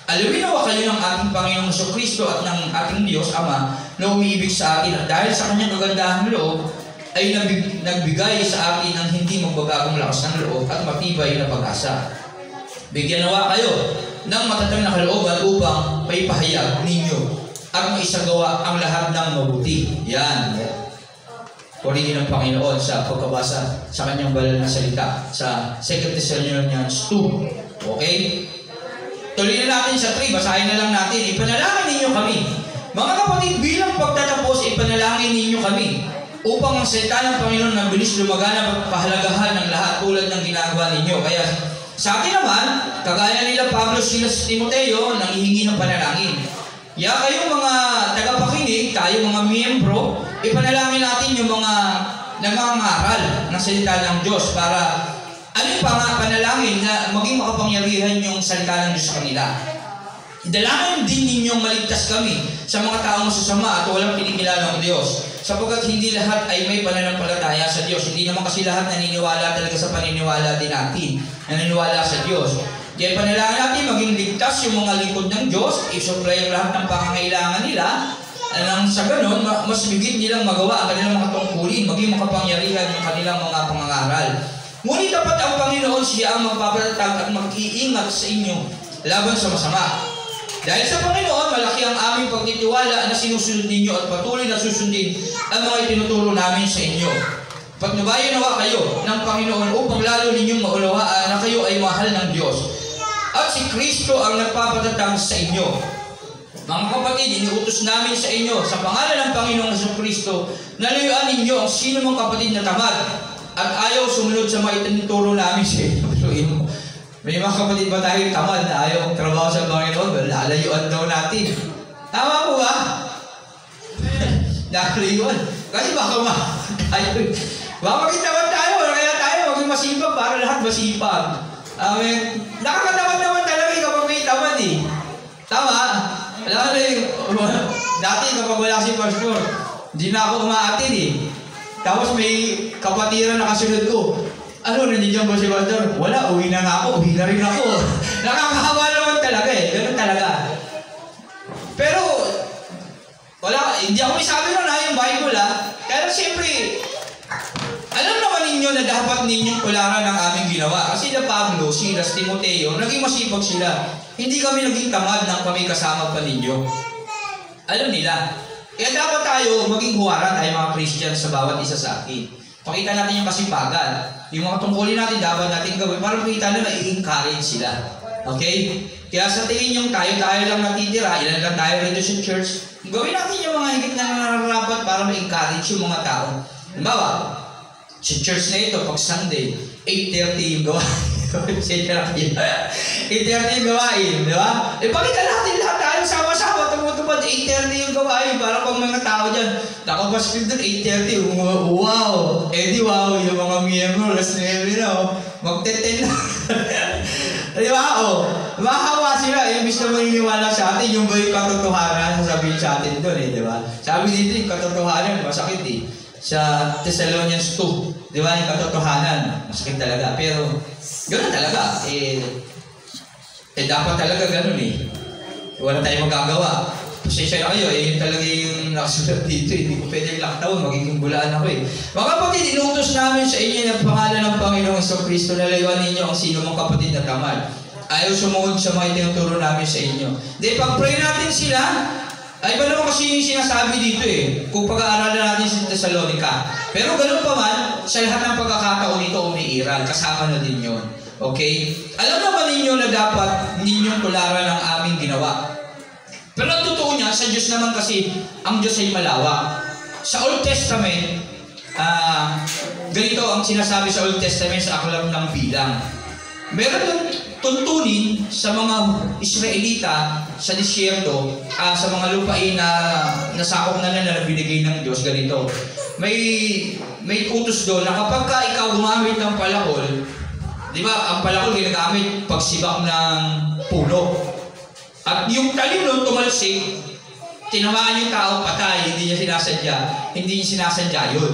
Alawin nawa kayo ng ating Panginoong Jesucristo at ng ating Diyos Ama na umiibig sa atin at dahil sa kanyang kagandahang loob ay nagbigay sa atin ng hindi magbagagong lakas ng loob at matibay na pag-asa. Bigyan nawa kayo ng matatag na kalooban upang maipahayag ninyo at maisagawa ang lahat ng mabuti. Yan. Purihin ng Panginoon sa pagkabasa sa kanyang banal na salita sa 2 Thessalonians 2. Okay? Tuloy na natin sa 3. Basahin na lang natin. Ipanalangin ninyo kami. Mga kapatid, bilang pagtatapos, ipanalangin ninyo kami upang ang salita ng Panginoon na bilis lumaganap at pahalagahan ng lahat tulad ng ginagawa ninyo. Kaya sa akin naman, kagaya nila Pablo, Silas, Timoteo, nanghihingi ng panalangin. Kayong mga tagapakinig, tayo mga miyembro, ipanalangin natin yung mga nangangaral ng salita ng Diyos para panalangin na maging makapangyarihan yung salita ng Diyos sa kanila. Idalangin din ninyong maligtas kami sa mga taong masasama at walang pinikilala ng Diyos, sapagkat hindi lahat ay may pananampalataya sa Diyos. Hindi naman kasi lahat naniniwala talaga sa paniniwala din natin, naniniwala sa Diyos. Kaya panalangin natin maging ligtas yung mga lingkod ng Diyos, isupply yung lahat ng pangangailangan nila, nang sa ganon, mas bigit nilang magawa ang kanilang mga tungkulin, maging makapangyarihan yung kanilang mga pangangaral. Ngunit dapat ang Panginoon siya ang magpapatatag at mag-iingat sa inyo laban sa masama. Dahil sa Panginoon, malaki ang aming pagtitiwala na sinusunod ninyo at patuloy na susundin ang mga itinuturo namin sa inyo. Patnubayan nawa kayo ng Panginoon upang lalo ninyong maunawaan na kayo ay mahal ng Diyos. At si Kristo ang nagpapatatag sa inyo. Mga kapatid, iniutos namin sa inyo sa pangalan ng Panginoong Jesucristo na layuan ninyo ang sino mong kapatid na tamad at ayaw sumunod sa mga itinuturo namin sa inyo. May mga kapatid ba tayo tamad na ayaw trabaho sa Panginoon? Well, lalayuan daw natin. Tama po ba? Lalayuan. Kasi baka maging-tamad tayo. Kaya tayo maging masipag para lahat masipag. Nakakatamad naman talaga kapag may tamad eh. Tama? Alam mo yung dati kapag wala si Pastor, hindi na ako umaatid eh. Tapos may kapatiran na kasunod ko. Ano, nandiyan ba si Pastor? Wala, uwi na nga ako, uwi na rin ako. Nakakahawa naman talaga eh. Ganun talaga. Pero, wala, hindi ako may sabi nun yung Bible Pero siyempre, alam naman ninyo na dapat ninyong tularan ang aming ginawa. Kasi na Pablo, Silas, Timoteo, naging masipag sila. Hindi kami naging tamad nang kami kasama pa ninyo. Alam nila. Kaya dapat tayo maging huwaran tayo mga Christians sa bawat isa sa atin. Pakita natin yung kasipagan. Yung mga tungkulin natin, dapat natin gawin para makita na i-encourage sila. Okay? Kaya sa tingin yung tayo lang natitira, ilan lang tayo rito sa church, gawin natin yung mga higit na nararapat para ma-encourage yung mga tao. Halimbawa, sa church na ito, pag Sunday, 8:30 yung gawain. 8:30 yung gawain, di ba? Pakita natin lahat tayo sama-sama, tumutupad 8:30 yung gawain para pag mga tao dyan, nakapaspil doon 8:30, wow! Di wow, yung mga miyembro, last name na, magte-10 na. Di ba? Mahawa sila, imbis na maniniwala sa atin, yung ba yung katotohanan, sasabihin sa atin doon di ba? Sabi dito yung katotohanan, masakit sa Thessalonians 2, di ba, yung katotohanan, masakit talaga. Pero, gano'n talaga. Dapat talaga gano'n Wala tayong magagawa. Pasensya na kayo, yun talaga yung nakasulat dito. Hindi ko pwede laktawan, magiging bulaan ako Mga kapatid, inutos namin sa inyo ng pangalan ng Panginoong Jesucristo na layuan ninyo ang sino mong kapatid na tamad. Ayaw sumuod sa mga tinuturo namin sa inyo. Pag-pray natin sila, ay ba naman kasi yung sinasabi dito kung pag-aaralan natin sa Thessalonica. Pero ganun pa man, sa lahat ng pagkakataon ito umiiral, kasama na din yun. Okay? Alam naman ninyo na dapat ninyong tularan ang aming ginawa. Pero ang totoo niya, sa Diyos naman kasi, ang Diyos ay malawak. Sa Old Testament, ganito ang sinasabi sa Old Testament sa aklat ng Bilang. Meron yung tuntunin sa mga Israelita sa disyerto, sa mga lupain na nasakop na binigay ng Diyos, ganito. May utos doon na kapag ka ikaw gumamit ng palakol, di ba, ang palakol ginagamit pagsibak ng puno. At yung talim nun tumalsik, tinamaan yung tao, patay, hindi niya sinasadya yun.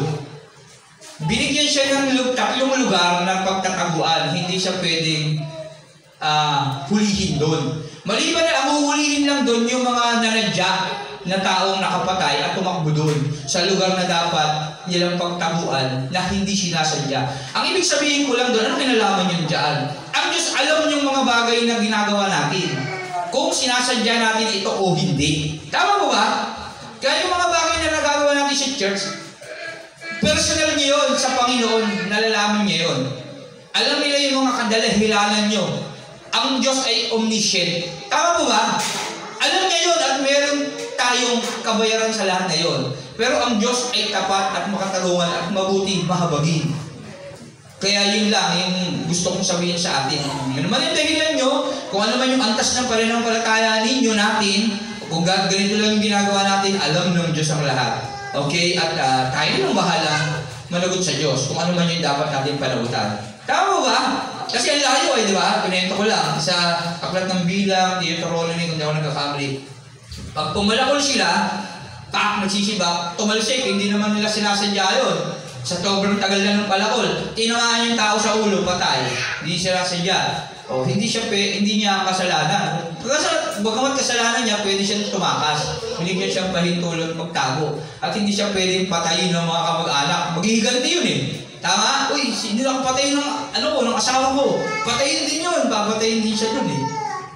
Binigyan siya ng tatlong lugar ng pagtataguan, hindi siya pwedeng hulihin doon. Maliban na ang huhulihin lang doon yung mga nanadya na taong nakapatay at tumakbo doon sa lugar na dapat nilang pagtaguan na hindi sinasadya. Ang ibig sabihin ko lang doon, ano kinalaman yun dyan? Ang Diyos alam yung mga bagay na ginagawa natin. Kung sinasadya natin ito o hindi. Tama mo ba? Kaya yung mga bagay na nagagawa natin sa church, personal niyo yun sa Panginoon, nalalaman niyo yun. Alam nila yung mga kadalahilanan niyo. Ang Diyos ay omniscient. Tama mo ba? Alam niya yun at meron tayong kabayaran sa lahat na yun. Pero ang Diyos ay tapat at makatarungan at mabuti mahabagin. Kaya yun lang yung gusto kong sabihin sa atin. Yun naman yung dahilan nyo, kung ano man yung antas ng pananampalataya ninyo natin, kung ganito lang yung ginagawa natin, alam ng Diyos ang lahat. Okay? At tayo lang bahala managot sa Diyos kung ano man yung dapat natin panagutan. Tama ba? Kasi ang layo di ba? Pinento ko lang sa Aklat ng Bilang, Deuteronomy, kung di ako nagkakamali. Pag pumalakol sila, nagsisibak, tumalsik, hindi naman nila sinasadya yun. Sa sobrang tagal na ng palakol, tinamaan yung tao sa ulo, patay. Hindi sinasadya. O, hindi niya kasalanan. Bagamat kasalanan niya, pwede siyang tumakas. Binigyan siyang pahintulot magtago. At hindi siya pwedeng patayin ng mga kamag-anak. Maghihiganti yun eh. Tama? Uy, hindi na patayin ng asawa ko. Patayin din yun. Papatayin din siya dun eh.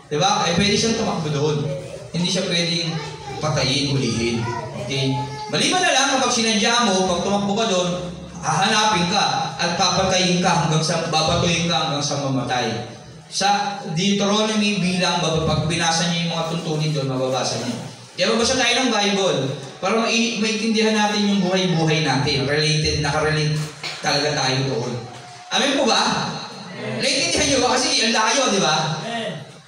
Diba? Kaya pwede siyang tumakbo doon. Hindi siya pwedeng patayin, hulihin. Okay? Maliban na lang kapag sinadya mo, pag tumakbo ka doon, hahanapin ka at babatuhin ka hanggang sa mamatay. Sa Deuteronomy Bilang, pag binasa niyo yung mga tuntunin doon, mababasa niyo. Kaya magbasa tayo ng Bible para maintindihan natin yung buhay-buhay natin. Nakarelate talaga tayo doon. Amen po ba? Naintindihan niyo ba? Kasi ang layo, di ba?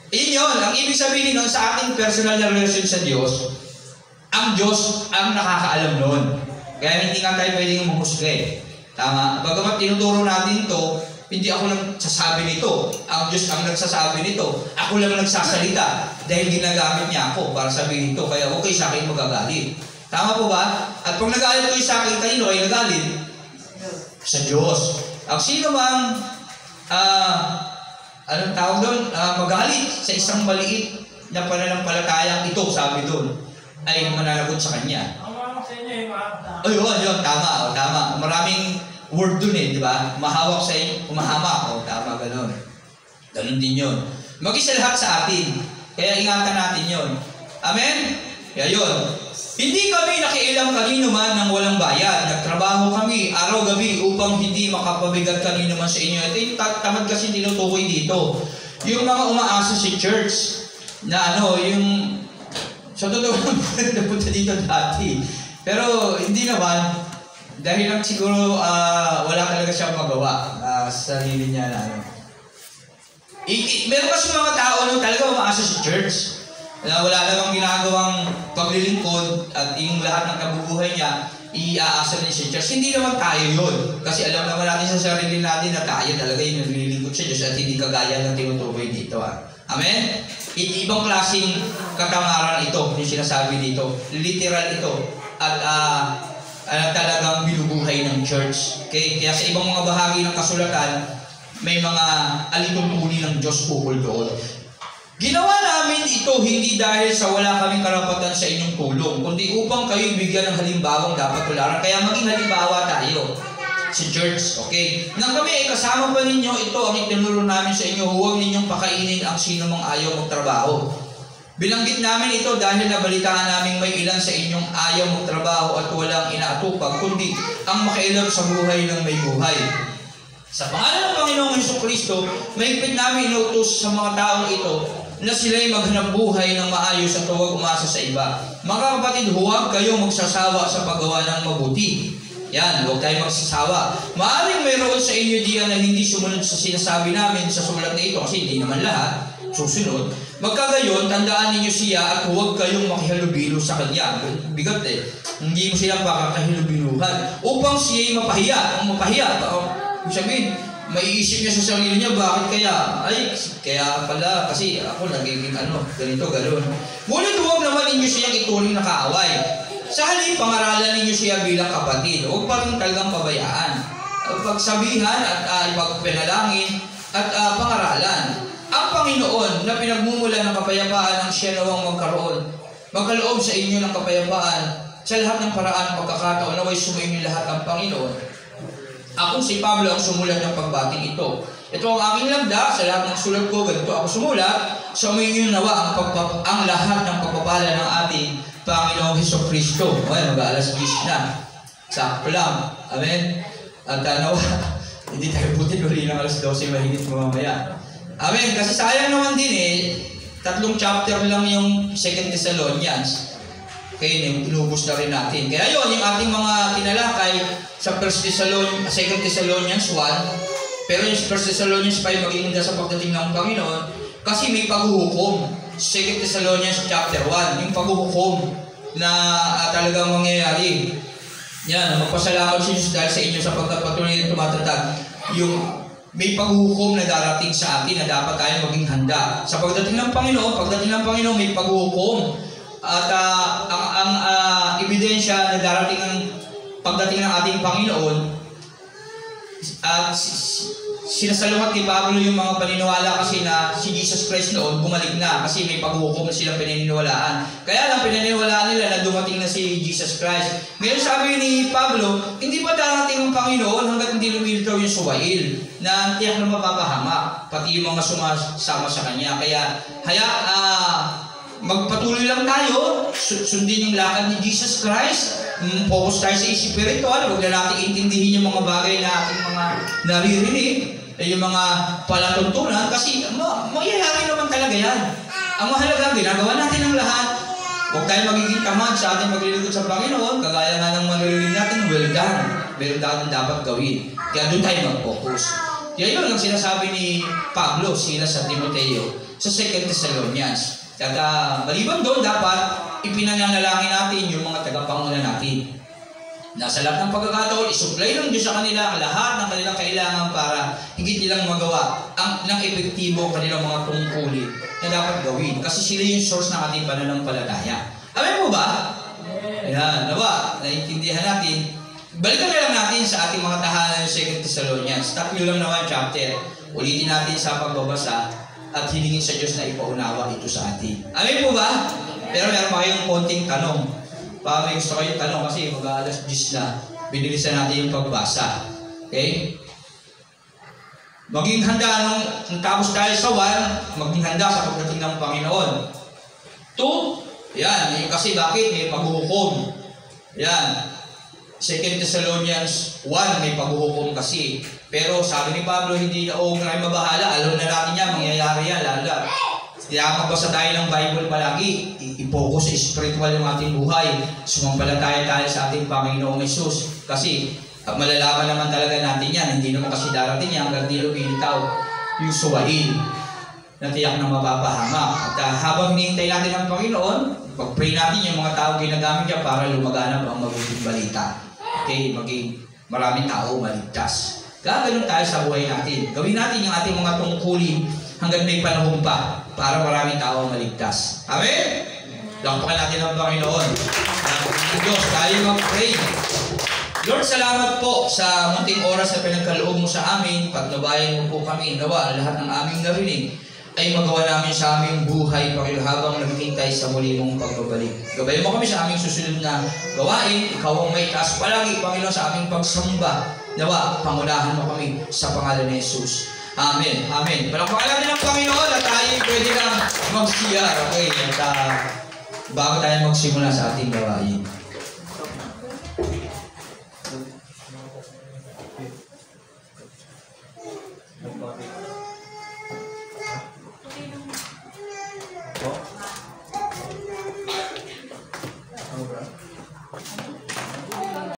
Iyon yun. Ang ibig sabihin nun sa ating personal na relasyon sa Diyos, ang Diyos ang nakakaalam nun. Kaya hindi nga tayo pwedeng humusga. Tama? Bagamat tinuturo natin to, hindi ako nagsasabi nito. Ang Diyos ang nagsasabi nito. Ako lang nagsasalita dahil ginagamit niya ako para sabihin ito. Kaya okay sa akin magagalit. Tama po ba? At pag nagalit kayo sa akin, kanino kayo nagalit? Sa Diyos. Ang sino mang anong tawag doon? Magalit sa isang maliit na pananampalatayang ito, sabi doon, ay mananagot sa Kanya. Ayun, tama. Maraming word dun di ba? Mahawak sa inyo, umahamak. Tama, ganun. Ganun din yun. Mag-isa lahat sa atin. Kaya ingatan natin yun. Amen? Kaya yun. Hindi kami nakiilang kanino man ng walang bayad. Nagtrabaho kami araw-gabi upang hindi makapabigat kanino man sa inyo. Ito yung tamad kasi tinutukoy dito. Yung mga umaasa si church na yung sa totoo napunta dito dati. Pero hindi naman. Dahil lang siguro wala talaga siyang magawa sa sarili niya na meron kasi mga tao nung talaga umaasa sa church. Wala namang ginagawang paglilingkod at yung lahat ng kabubuhay niya, iaasa niya sa church. Hindi naman tayo yun. Kasi alam naman natin sa sarili natin na tayo talaga yung naglilingkod sa Diyos at hindi kagaya ng tinutukoy dito. Amen? Ibang klaseng katamaran ito, yung sinasabi dito. Literal ito. At talagang binubuhay ng church. Okay? Kaya sa ibang mga bahagi ng kasulatan, may mga alituntunin ng Diyos ukol doon. Ginawa namin ito hindi dahil sa wala kaming karapatan sa inyong tulong, kundi upang kayo bigyan ng halimbawang dapat tularan. Kaya maging halimbawa tayo sa church. Okay? Nang kami ay kasama pa ninyo, ito ang itinuro namin sa inyo, huwag ninyong pakainin ang sino mang ayaw magtrabaho. Binanggit namin ito dahil nabalitaan namin may ilan sa inyong ayaw magtrabaho at walang inaatupag, kundi ang makialam sa buhay ng may buhay. Sa pangalan ng Panginoong Jesucristo, mahigpit namin inutos sa mga taong ito na sila'y maghanap buhay ng maayos at huwag umasa sa iba. Mga kapatid, huwag kayong magsasawa sa paggawa ng mabuti. Yan, huwag tayo magsasawa. Maaring mayroon sa inyo diyan na hindi sumunod sa sinasabi namin sa sulat na ito kasi hindi naman lahat susunod. Magkagayon, tandaan ninyo siya at huwag kayong makihalubilo sa kanya. Bigat Hindi mo siya pakakahilubiluhan upang siya'y mapahiya. Ang mapahiya, sabihin, maiisip niya sa sarili niya, bakit kaya? Kaya pala, kasi ako nagiging ganito, gano'n. Ngunit huwag naman ninyo siyang ituring na kaaway. Sa halip, pangaralan ninyo siya bilang kapatid. Huwag pa rin talagang pabayaan. Pagsabihan at ipagpanalangin at pangaralan. Ang Panginoon na pinagmumula ng kapayapaan ang siya nawang magkaloob sa inyo ng kapayapaan sa lahat ng paraan pagkakataon naway sumainyo lahat ng Panginoon. Ako si Pablo ang sumulat ng pagbating ito. Ito ang aking lambda sa lahat ng sulat ko. Ganito ako sumulat. Sumainyo nawa ang lahat ng pagpapala ng ating Panginoong Hesukristo. Okay, mag-aalas 10 na. Sakto lang. Amen? At nawa, hindi tayo buti uli ng alas 12 mahigit mamaya. Amen? Kasi sayang naman din 3 chapter lang yung 2 Thessalonians. Okay, inubos na rin natin. Kaya yun, yung ating mga tinalakay sa 2 Thessalonians 1, pero yung 1 Thessalonians 5 magiging sa pagdating ng Panginoon kasi may paghuhukom. 2 Thessalonians chapter 1, yung paghuhukom na talagang mangyayari. Yan, magpasalamat si Jesus dahil sa inyo sapagkat patuloy na tumatatag yung may paghuhukom na darating sa atin na dapat tayo maging handa. Sa pagdating ng Panginoon may paghuhukom. At ang ebidensya na darating ng pagdating ng ating Panginoon at sinasalungat ni Pablo yung mga paniniwala kasi na si Jesus Christ noon bumalik na kasi may paghuhukom na silang pinaniniwalaan. Kaya lang pinaniniwalaan nila na dumating na si Jesus Christ. Ngayon sabi ni Pablo, hindi pa darating ang Panginoon hanggat hindi lumilitaw yung suwail na tiyak na mapapahamak pati yung mga sumasama sa Kanya. Kaya magpatuloy lang tayo, sundin yung lakad ni Jesus Christ, focus tayo sa spiritual, huwag na natin intindihin yung mga bagay na ating mga naririnig, yung mga palatuntunan, kasi mangyayari naman talaga yan. Ang mahalaga, ginagawa natin ang lahat. Huwag tayo magiging tamad sa ating maglilingkod sa Panginoon, kagaya nga ng maririnig natin, well done. Meron tayong dapat gawin. Kaya doon tayo mag-focus. Kaya yun ang sinasabi ni Pablo, sila sa Timoteo, sa 2 Thessalonians. At maliban doon, dapat ipinananalangin natin yung mga tagapanguna natin. Nasa lahat ng pagkakataon, isupply ng Diyos sa kanila ang lahat ng kanilang kailangan para higit nilang magawa ng epektibo kanilang mga tungkulin na dapat gawin. Kasi sila yung source ng ating pananampalataya. Amen mo ba? Ayan, nawa, naiintindihan natin. Balikan na lang natin sa ating mga tahanan ng 2 Thessalonians. 3 lang naman chapter. Ulitin natin sa pagbabasa at hilingin sa Diyos na ipaunawa ito sa atin. Amen po ba? Pero meron pa kayong konting tanong. May gusto kayong tanong kasi mag-aalas 10 na. Binilisan natin yung pagbasa. Okay? Maging handa nung tapos tayo sa 1, maging handa sa pagdating ng Panginoon. 2, yan. Kasi bakit? May paghuhukom. Yan. 2 Thessalonians 1, may paghuhukom kasi. Pero sabi ni Pablo, hindi na tayo mabahala. Alam na natin yan, mangyayari yan. Lala. Kaya magbasa tayo ng Bible palagi. I-focus sa spiritual yung ating buhay. Sumampalataya tayo sa ating Panginoong Jesus. Kasi malalaman naman talaga natin yan. Hindi naman kasi darating yan hanggang di lumilitaw yung suwail na tiyak na mapapahamak. At habang hinihintay natin ang Panginoon, pag-pray natin yung mga tao ginagamit niya para lumaganap ang mabuting balita. Okay, maging maraming tao maligtas. Gaganoon tayo sa buhay natin. Gawin natin yung ating mga tungkulin hanggang may panahon pa para maraming tao maligtas. Amen? Lakpakan natin ang Panginoon. Ang Diyos, tayo mag-pray. Lord, salamat po sa munting oras na pinagkaloob mo sa amin. Patnubayan mo po kami. Nawa, lahat ng aming narinig ay magawa namin sa aming buhay, Panginoon, habang naghihintay sa muli mong pagbabalik. Gabayan mo kami sa aming susunod na gawain. Ikaw ang may taas palagi, Panginoon, sa aming pagsamba. Nawa, pangunahan mo kami sa pangalan ni Jesus. Amen. Amen. Palakpakan natin ang Panginoon at tayo pwede na mag-CR. Okay? At bago tayo magsimula sa ating gawain.